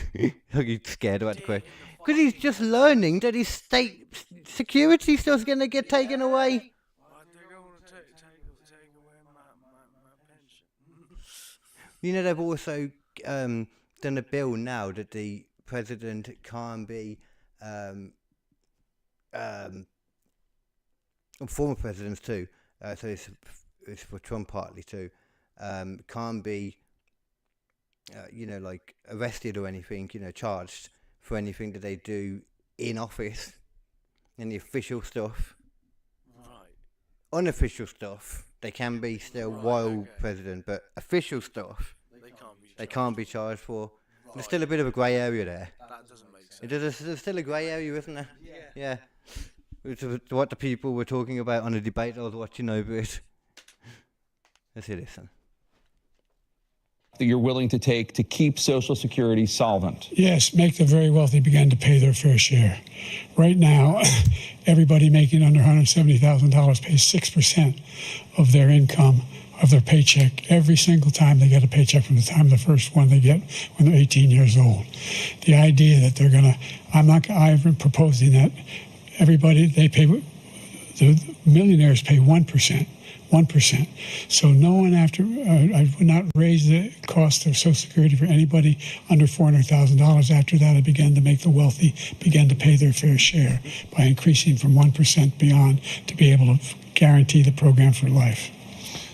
Like, he's scared about the question. Because he's just learning that his state security stuff's going to get taken away. They're going to take away my pension. You know, they've also done a bill now that the president can't be, former presidents too, so it's for Trump partly too, can't be, you know, like arrested or anything, you know, charged for anything that they do in office, any official stuff. Right. Unofficial stuff, they can be still while president, but official stuff, they can't be charged for. Right. There's still a bit of a grey area there. That doesn't make sense. There's still a grey area, isn't there? Yeah. Which is what the people were talking about on a debate I was watching over it. Let's hear this then. That you're willing to take to keep Social Security solvent? Yes, make the very wealthy begin to pay their fair share. Right now, everybody making under $170,000 pays 6% of their income, of their paycheck, every single time they get a paycheck from the time of the first one they get when they're 18 years old. The idea that they're going to, I've been proposing that everybody, the millionaires pay 1%. 1%. So no one I would not raise the cost of Social Security for anybody under $400,000. After that, I began to make the wealthy begin to pay their fair share by increasing from 1% beyond to be able to guarantee the program for life.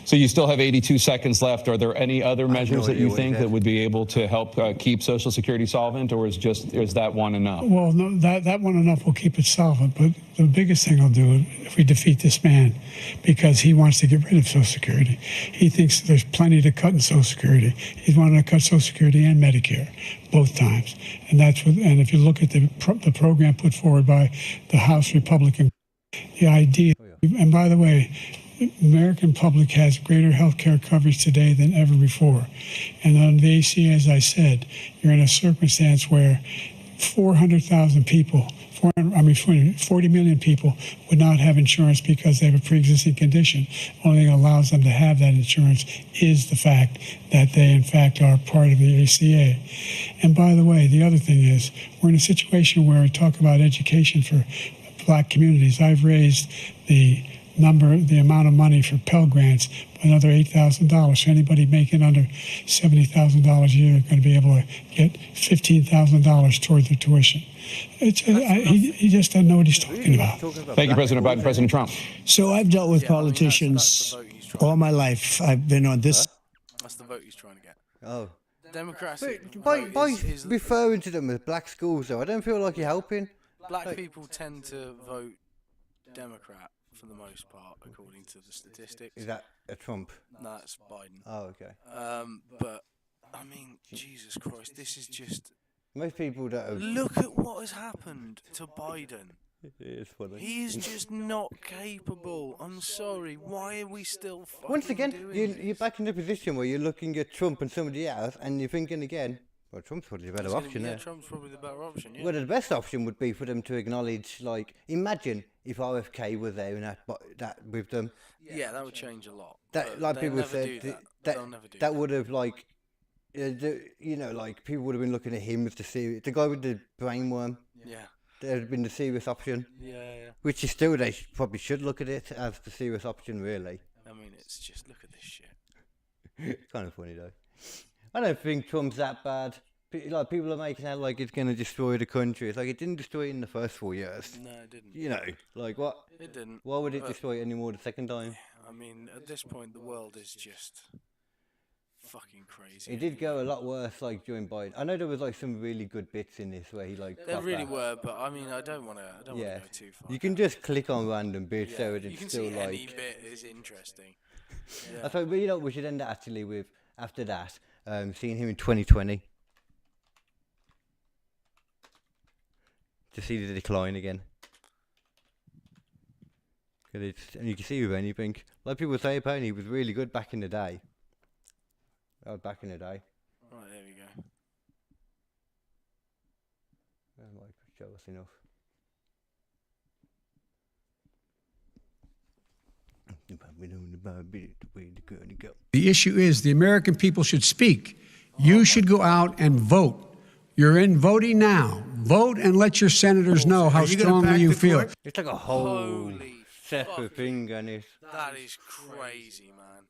So you still have 82 seconds left. Are there any other measures that you think that would be able to help keep Social Security solvent, or is that one enough? Well, no, that one enough will keep it solvent. But the biggest thing I'll do if we defeat this man, because he wants to get rid of Social Security. He thinks there's plenty to cut in Social Security. He's wanting to cut Social Security and Medicare both times, and that's what. And if you look at the program put forward by the House Republican, the idea. And by the way, the American public has greater health care coverage today than ever before. And on the ACA, as I said, you're in a circumstance where 400,000 people, 40 million people would not have insurance because they have a pre-existing condition. Only thing that allows them to have that insurance is the fact that they, in fact, are part of the ACA. And by the way, the other thing is, we're in a situation where we talk about education for black communities. I've raised the amount of money for Pell Grants by another $8,000. So anybody making under $70,000 a year is going to be able to get $15,000 toward their tuition. He just doesn't know what he's talking about. Thank you, President Biden. President Trump. So I've dealt with politicians all my life. I've been on this. That's the vote he's trying to get. Oh. Democracy. By referring to them as black schools, though, I don't feel like you're helping. Black people tend to vote Democrat for the most part, according to the statistics. Is that a Trump? No, that's Biden. Oh, okay. But I mean, Jesus Christ, this is just. Most people that have... Look at what has happened to Biden. It is funny. He is just not capable. I'm sorry. Why are we still fucking Once again, doing you're back in the position where you're looking at Trump and somebody else, and you're thinking again, well, Trump's probably the better option there. Trump's probably the better option, yeah. Well, the best option would be for them to acknowledge, like, imagine if RFK was there and that with them. Yeah, that would change a lot. That, like people said, that would have, like, you know, like, people would have been looking at him as the guy with the brain worm. Yeah. That would have been the serious option. Yeah. Which is still, they probably should look at it as the serious option, really. I mean, it's just, look at this shit. It's kind of funny, though. I don't think Trump's that bad. Like, people are making out like it's going to destroy the country. It's like, it didn't destroy it in the first 4 years. No, it didn't. You know, like, what? It didn't. Why would it destroy it anymore the second time? I mean, at this point, the world is just fucking crazy. It did go a lot worse, like, during Biden. I know there was, like, some really good bits in this where he, like... There really were, but, I mean, I don't want to go too far. You can just click on random bits, so it's you can still, see like... any bit is interesting. Yeah. I thought, you know, we should end it, actually, with, after that, seeing him in 2020. To see the decline again. And you can see with anything. Like people say, apparently he was really good back in the day. That was back in the day. Right, there we go. That might show us enough. The issue is the American people should speak. You should go out and vote. You're in voting now. Vote and let your senators know how strongly you feel. It's like a whole separate thing, and it's... That is crazy, man.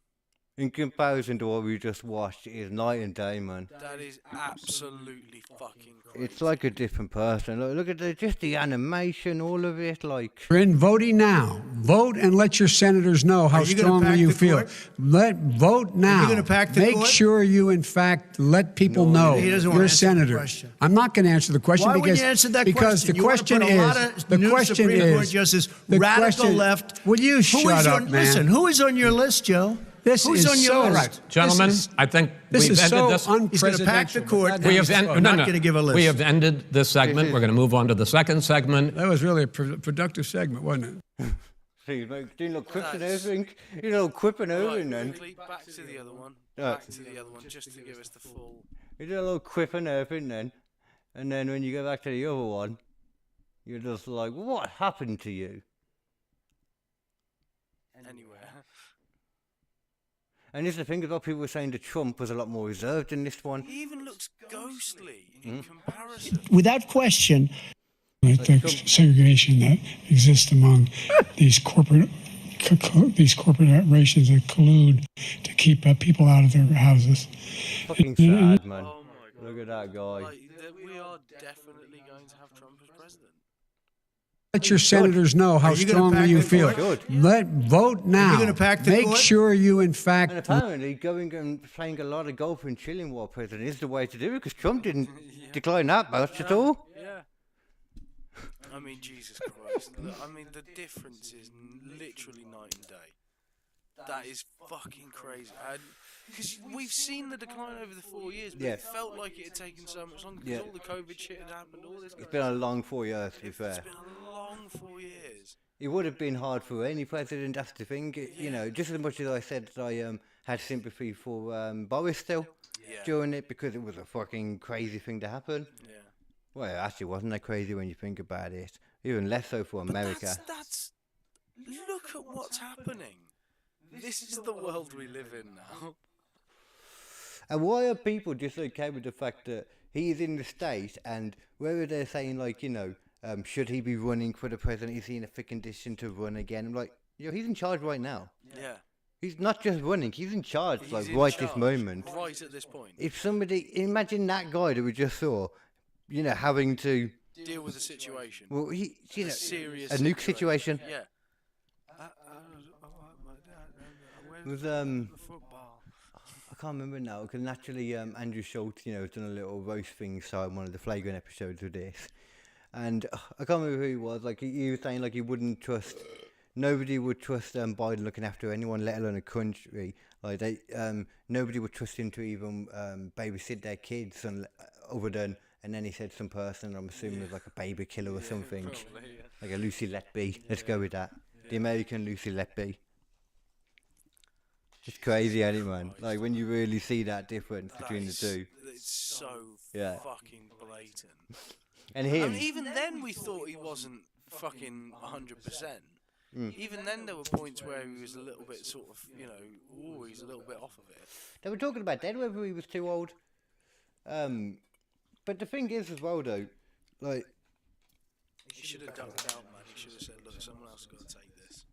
In comparison to what we just watched, it is night and day, man. That is absolutely fucking crazy. It's like a different person. Look at just the animation, all of it, like... You're in voting now. Vote and let your senators know how strongly you feel. Vote now. Are you going to pack the Make court? sure you, in fact, let people know you're a senator. I'm not going to answer the question because the question is the radical left. Will you shut up, man? Listen, who is on your list, Joe? Who's on your list? Right. Gentlemen, I think we've ended this. He's going to pack the court. We have not going to give a list. We have ended this segment. We're going to move on to the second segment. That was really a productive segment, wasn't it? See, doing a little quip and everything. You know, quip and everything then. Back to the other one. Back to the other one, just to give us the full... You do a little quip and everything then. And then when you go back to the other one, you're just like, what happened to you? Anywhere. And this is the thing about people were saying that Trump was a lot more reserved in this one. He even looks ghostly in comparison. Without question. The segregation that exists among these corporations that collude to keep people out of their houses. Fucking sad, man. Oh my God. Look at that guy. Like, we are definitely going to have Trump as president. Let your senators know how strongly you feel. Vote now. Make sure you, in fact... And apparently going and playing a lot of golf and chilling while president is the way to do it, because Trump didn't decline that much at all. Yeah. I mean, Jesus Christ. I mean, the difference is literally night and day. That is fucking crazy. Because we've seen the decline over the 4 years, but it felt like it had taken so much longer because all the COVID shit had happened, all this. It's been a long 4 years, to be fair. It's been a long 4 years. It would have been hard for any president, that's the thing. You know, just as much as I said that I had sympathy for Boris still during it, because it was a fucking crazy thing to happen. Yeah. Well, it actually wasn't that crazy when you think about it. Even less so for America. That's look at what's happening. This is the world we live in now. And why are people just okay with the fact that he's in the state, and whether they're saying, like, you know, should he be running for the presidency? Is he in a fit condition to run again? I'm like, he's in charge right now. Yeah. He's not just running, he's in charge, He's like, in right charge, this moment. Right at this point. If somebody, imagine that guy that we just saw, having to deal with a situation. Well, a serious nuke situation. Yeah. With I can't remember now, because naturally Andrew Schultz, has done a little roast thing on one of the flagrant episodes of this, and I can't remember who he was. Like he was saying, like he wouldn't trust, nobody would trust Biden looking after anyone, let alone a country. Like nobody would trust him to even babysit their kids, other than. And then he said some person, I'm assuming was like a baby killer or something, probably, like a Lucy Letby. Let's go with that. The American Lucy Letby. It's crazy, ain't it, man? Like when you really see that difference between the two. It's so fucking blatant. And him. I mean, even then we thought he wasn't fucking 100%. Even then there were points where he was a little bit sort of, he's a little bit off of it. They were talking about then whether he was too old. But the thing is as well though, like... He should have ducked out, man. He should have said, look, someone else has got to take this.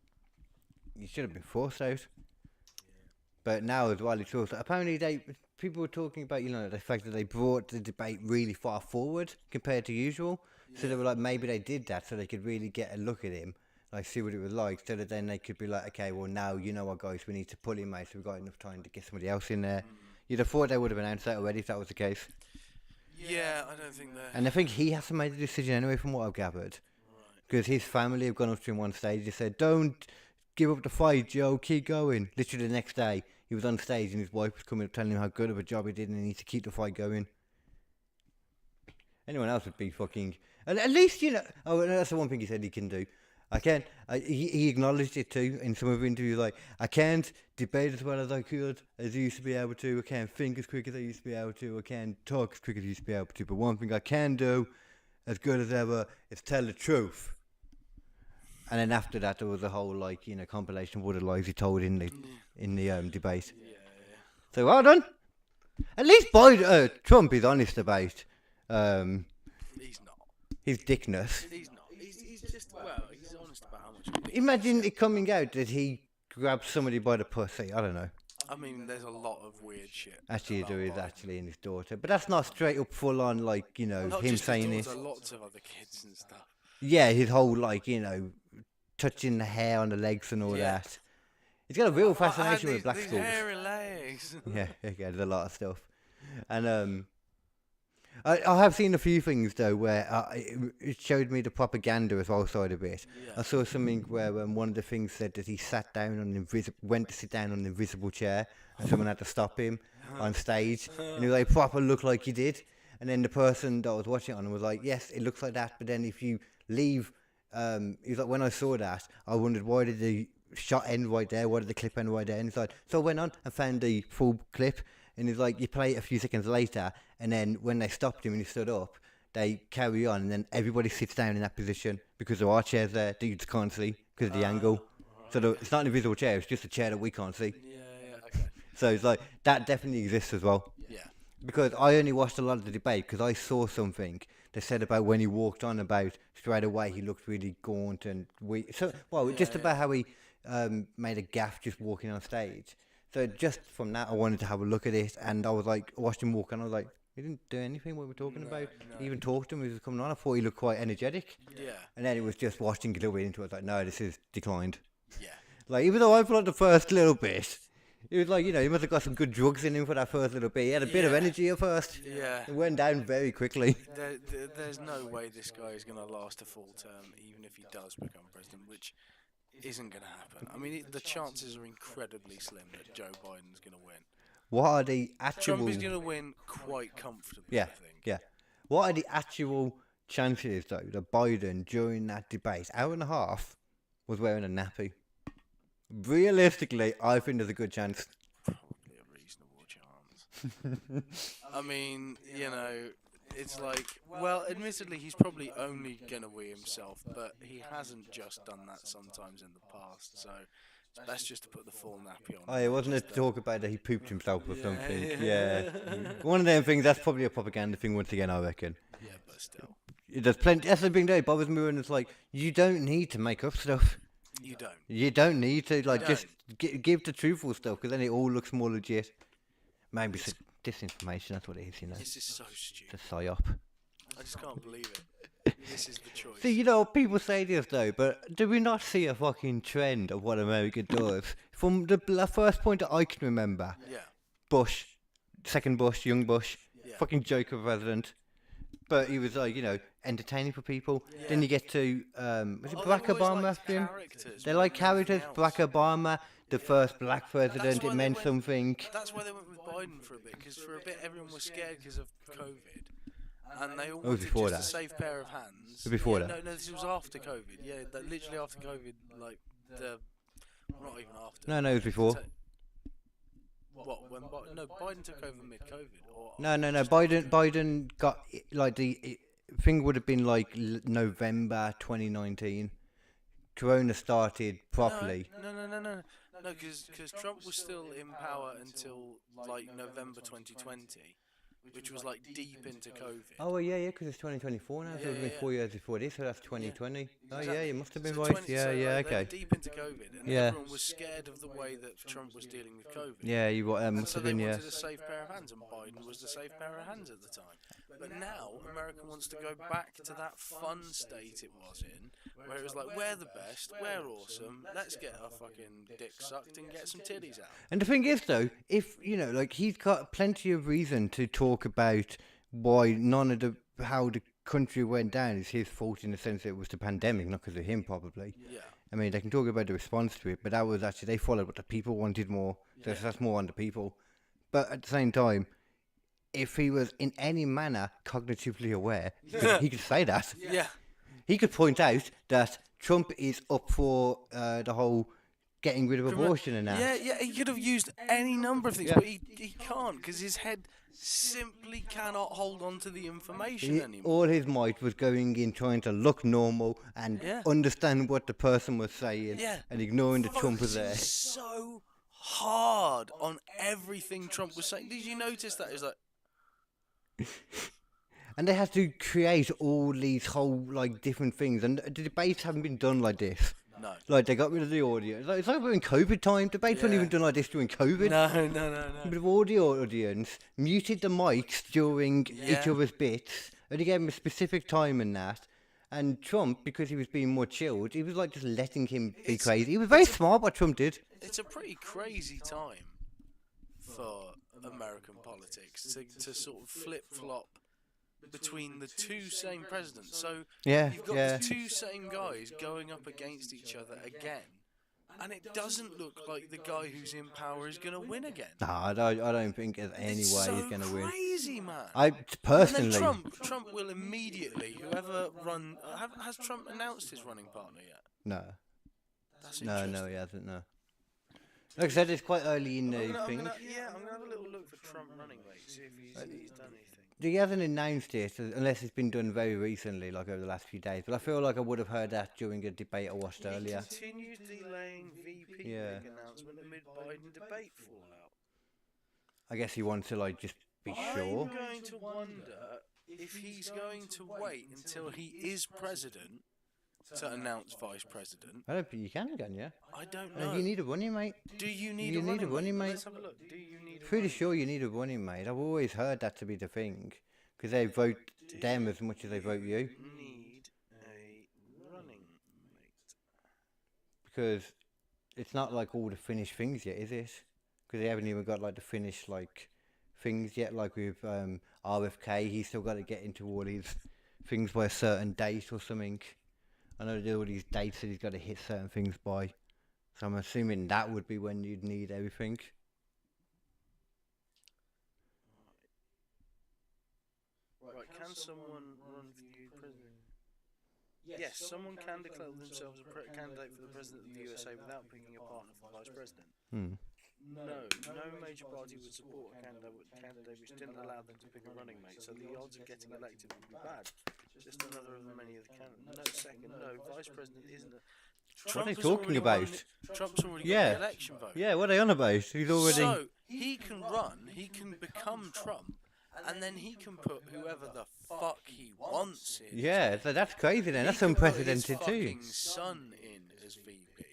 He should have been forced out. But now as well, it's also... Apparently people were talking about, the fact that they brought the debate really far forward compared to usual. Yeah. So they were like, maybe they did that so they could really get a look at him, like see what it was like, so that then they could be like, okay, well now, what guys, we need to pull him out, so we've got enough time to get somebody else in there. You'd have thought they would have announced that already if that was the case. Yeah, I don't think that. And I think he has to make the decision anyway, from what I've gathered. Because his family have gone up to him one stage. They said, "Don't give up the fight, Joe. Keep going." Literally the next day, he was on stage and his wife was coming up telling him how good of a job he did and he needs to keep the fight going. Anyone else would be fucking... At least, Oh, that's the one thing he said he can do. I can't... He acknowledged it too in some of the interviews, like, I can't debate as well as I could, as I used to be able to. I can't think as quick as I used to be able to. I can't talk as quick as I used to be able to. But one thing I can do, as good as ever, is tell the truth. And then after that, there was a whole, compilation of what the lies he told in the debate. Yeah. So, well done. At least Trump is honest about... he's not. His dickness. He's not. He's just, he's honest about how much... Imagine it coming out that he grabbed somebody by the pussy. I don't know. I mean, there's a lot of weird shit. Actually, there is actually in his daughter. But that's not straight up full on, not him saying his this. Daughter, lots of other kids and stuff. Yeah, his whole, touching the hair on the legs and all that. He's got a real fascination with black schools. Hairy legs. Yeah, there's a lot of stuff. And I have seen a few things though where it showed me the propaganda as well side of it. Yeah. I saw something where one of the things said that he sat down on went to sit down on an invisible chair and someone had to stop him on stage, and he was like, proper looked like he did. And then the person that was watching it on was like, yes, it looks like that, but then if you leave, he was like, when I saw that, I wondered why did the shot end right there, why did the clip end right there? And he's like, so I went on and found the full clip, and he's like, you play it a few seconds later, and then when they stopped him and he stood up, they carry on, and then everybody sits down in that position because there are chairs there that you just can't see because of the angle. So it's not an invisible chair, it's just a chair that we can't see. Yeah, okay. So it's like, that definitely exists as well. Yeah. Because I only watched a lot of the debate because I saw something they said about when he walked on about straight away he looked really gaunt and weak. So, about how he made a gaffe just walking on stage. So just from that I wanted to have a look at it, and I was like, watched him walk on, I was like, he didn't do anything what we're talking about. No. He even talked to him, he was coming on, I thought he looked quite energetic. Yeah. And then it was just watching a little bit into it, I was like, no, this is declined. Yeah. Like, even though I thought the first little bit, it was like, he must have got some good drugs in him for that first little bit. He had a bit of energy at first. Yeah. It went down very quickly. There's no way this guy is going to last a full term, even if he does become president, which isn't going to happen. I mean, the chances are incredibly slim that Joe Biden's going to win. What are the actual... Trump is going to win quite comfortably, I think. Yeah. What are the actual chances, though, that Biden, during that debate, hour and a half, was wearing a nappy? Realistically, I think there's a good chance. Probably a reasonable chance. I mean, it's like, well, admittedly, he's probably only going to wee himself, but he hasn't just done that sometimes in the past, so it's best just to put the full nappy on. Oh, it wasn't a talk about that he pooped himself or something. Yeah. One of them things, that's probably a propaganda thing once again, I reckon. Yeah, but still. There's plenty. That's the thing that bothers me when it's like, you don't need to make up stuff. You don't. You don't need to, like, You just give the truthful stuff, because then it all looks more legit. Maybe it's disinformation, that's what it is, you know. This is so stupid. It's a psyop. I just can't believe it. This is the choice. See, you know, people say this though, but do we not see a fucking trend of what America does? From the first point that I can remember, Bush, second Bush, young Bush, fucking joke of president. But he was like, you know, entertaining for people. Yeah. Then you get to, was it Barack Obama after him? They like characters. Barack Obama, the first black president, it meant something. That's why they went with Biden for a bit, because for a bit everyone was scared because of COVID. And they all wanted just a safe pair of hands. Before that? No, this was after COVID. Yeah, literally after COVID, like, not even after. No, it was before. What, when Biden took over mid-COVID? No. Biden got, like, the thing would have been like November 2019. Corona started properly. No, because Trump was still in power until like November 2020, which was like deep into COVID. Oh, well, yeah, because it's 2024 now, so it's been 4 years before this, so that's 2020. Oh, yeah, you must have been right. Okay. They were deep into COVID, and everyone was scared of the way that Trump was dealing with COVID. Yeah, you must have been, So they wanted a safe pair of hands, and Biden was the safe pair of hands at the time. But now, America wants to go back to that fun state it was in, where it was like, we're the best, we're awesome, let's get our fucking dick sucked and get some titties out. And the thing is, though, if, you know, like, he's got plenty of reason to talk about why how the country went down is his fault, in the sense that it was the pandemic, not because of him, probably. Yeah. I mean, they can talk about the response to it, but that was actually, they followed what the people wanted more, so that's more on the people. But at the same time, if he was in any manner cognitively aware, he could say that. Yeah. He could point out that Trump is up for the whole getting rid of abortion and that. Yeah, he could have used any number of things, but he can't, because his head simply cannot hold on to the information anymore. All his might was going in trying to look normal and understand what the person was saying and ignoring the Trump was there. So hard on everything Trump was saying. Did you notice that? It was like... And they have to create all these whole, like, different things, and the debates haven't been done like this. No. Like, they got rid of the audio. It's like during COVID time. Debates weren't even done like this during COVID. No. But the audio audience muted the mics during each other's bits, and he gave him a specific time and that. And Trump, because he was being more chilled, he was like just letting him be crazy. He was very smart what Trump did. It's a pretty crazy time for American politics to sort of flip-flop between the two same presidents. So you've got the two same guys going up against each other again, and it doesn't look like the guy who's in power is going to win again. No, I don't think there's any way he's going to win. It's crazy, man. I personally. And then Trump will immediately, has Trump announced his running partner yet? No. That's no, he hasn't. No. Like I said, it's quite early in the thing. I'm going to have a little look for Trump running mate, see if he's done anything. He hasn't announced it, unless it's been done very recently, like over the last few days. But I feel like I would have heard that during a debate I watched earlier. He continues delaying VP big announcement amid Biden debate fallout. I guess he wants to, like, just be sure. I'm going to wonder if he's going to wait until he is president to announce vice president. I don't think you can again, yeah? I don't know. You need a running mate. Do you need a running mate? Let's have a look. Do you need a Pretty sure you need a running mate. I've always heard that to be the thing. Because they vote them as much as they vote you. Need a running mate. Because it's not like all the finished things yet, is it? Because they haven't even got like the finished like things yet. Like with RFK, he's still got to get into all these things by a certain date or something. I know there are all these dates that he's got to hit certain things by. So I'm assuming that would be when you'd need everything. Right, can someone run for you president? Yes, someone can declare themselves a candidate for the president of the USA without picking a partner for vice president. No major party would support a candidate which didn't allow them to pick a running mate, so the odds of getting elected would be bad. Just another of the many of the candidates. Vice president isn't a... What are they talking about? Trump's already got the election vote. Yeah, what are they on about? He's already... So, he can run, he can become Trump, and then he can put whoever the fuck he wants in. Yeah, so that's crazy then. That's He can put unprecedented his too. fucking son in as VP,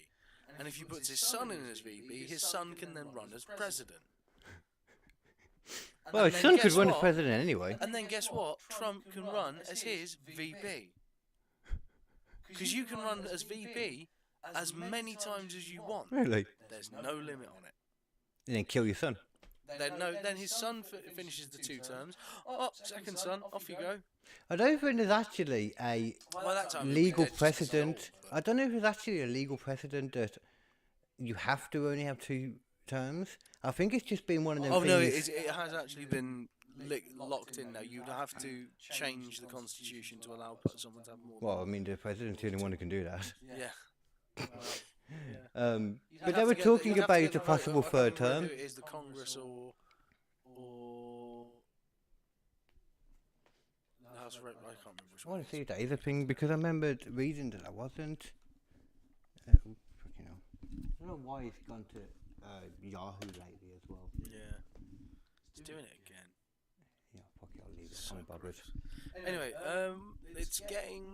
and if he puts his son in as VP, his son can then run as president. Well, his son could run as president anyway. And then guess what? Trump can run as his VP. Because you can run as VP as many times as you want. Really? There's no limit on it. And then kill your son. Then his son finishes the 2 terms. Oh, second son, off you go. I don't think there's actually a legal precedent. I don't know if there's actually a legal precedent that you have to only have 2 terms. I think it's just been one of them things. Oh no, it has actually been locked in now. You'd have to change the constitution to allow someone to have more. Well, I mean, the president's the only one who can do that. Yeah. But they were talking about a possible third term. It is the Congress or the House of Rep. I can't remember which I one. want to see that is a thing because I remember reading that I wasn't. I don't know why he's gone to Yahoo lately as well. Yeah, he's doing it again. Yeah, fuck it, I'll leave it. I'm bothered. Anyway, it's getting.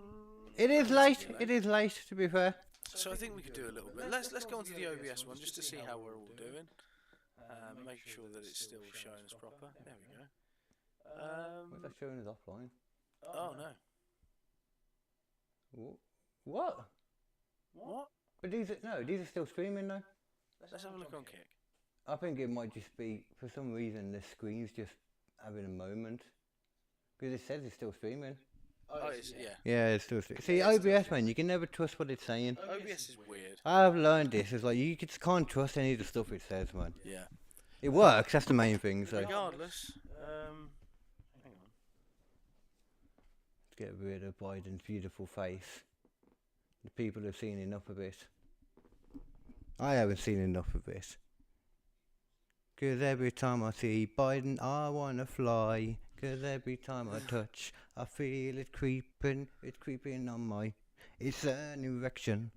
It is late. It is late, to be fair. So I think we could do a little bit. Let's go on to the OBS one just to see how we're all doing. Make sure that it's still showing us proper. There we go. What's that showing us offline? Oh no. What? What? But these are still streaming though. Let's have a look on Kick. I think it might just be, for some reason, the screen's just having a moment. Because it says it's still streaming. Oh, yeah. Yeah, it's still streaming. See, OBS, man, you can never trust what it's saying. OBS is weird. I've learned this. It's like, you just can't trust any of the stuff it says, man. Yeah. It works, that's the main thing, so. Regardless, hang on. Let's get rid of Biden's beautiful face. The people have seen enough of it. I haven't seen enough of it. Cause every time I see Biden, I wanna fly. Cause every time I touch, I feel it creeping. It's creeping on my. It's an erection.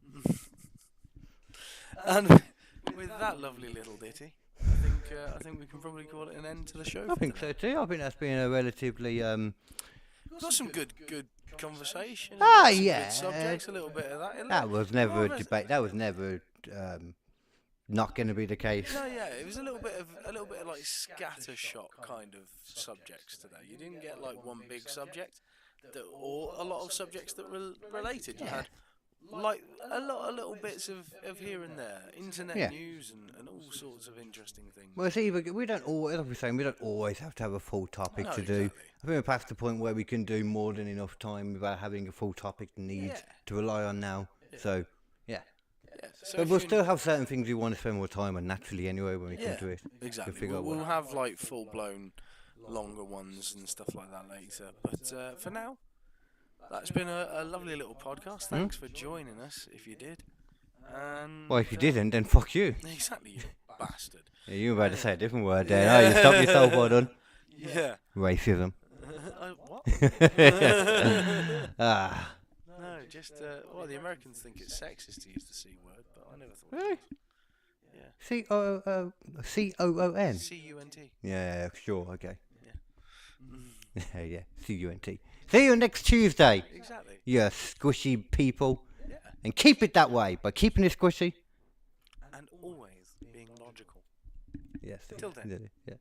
And with that lovely little ditty, I think we can probably call it an end to the show. I think so too. I think that's been a relatively got some good conversation. Ah, some yeah. Good subjects, a little bit of that. That was never a debate. That was never not going to be the case. No, yeah, it was a little bit of like scattershot kind of subjects today. You didn't get like one big subject, or a lot of subjects that were related. You had like a lot of little bits of here and there, internet news and all sorts of interesting things. Well, see, we don't always, like we're saying, we don't always have to have a full topic to do. Exactly. I think we're past the point where we can do more than enough time without having a full topic to rely on now. Yeah. So, yeah. So but we'll still have certain things we want to spend more time on naturally anyway when we come to it. Exactly. We'll have like full-blown longer ones and stuff like that later. But for now, that's been a lovely little podcast. Thanks for joining us, if you did. And well, if you didn't, then fuck you. Exactly, you bastard. Yeah, you were about to say a different word there. Oh, you stop yourself, well done. Yeah. Racism. What? No, just well, the Americans think it's sexist to use the C word, but I never thought. Really? Yeah. C-O-O-N? C-U-N-T. Yeah, sure, okay. Yeah. Yeah, C-U-N-T. See you next Tuesday. Exactly. You squishy people. Yeah. And keep it that way by keeping it squishy. And always being logical. Yes. Till then. Yeah.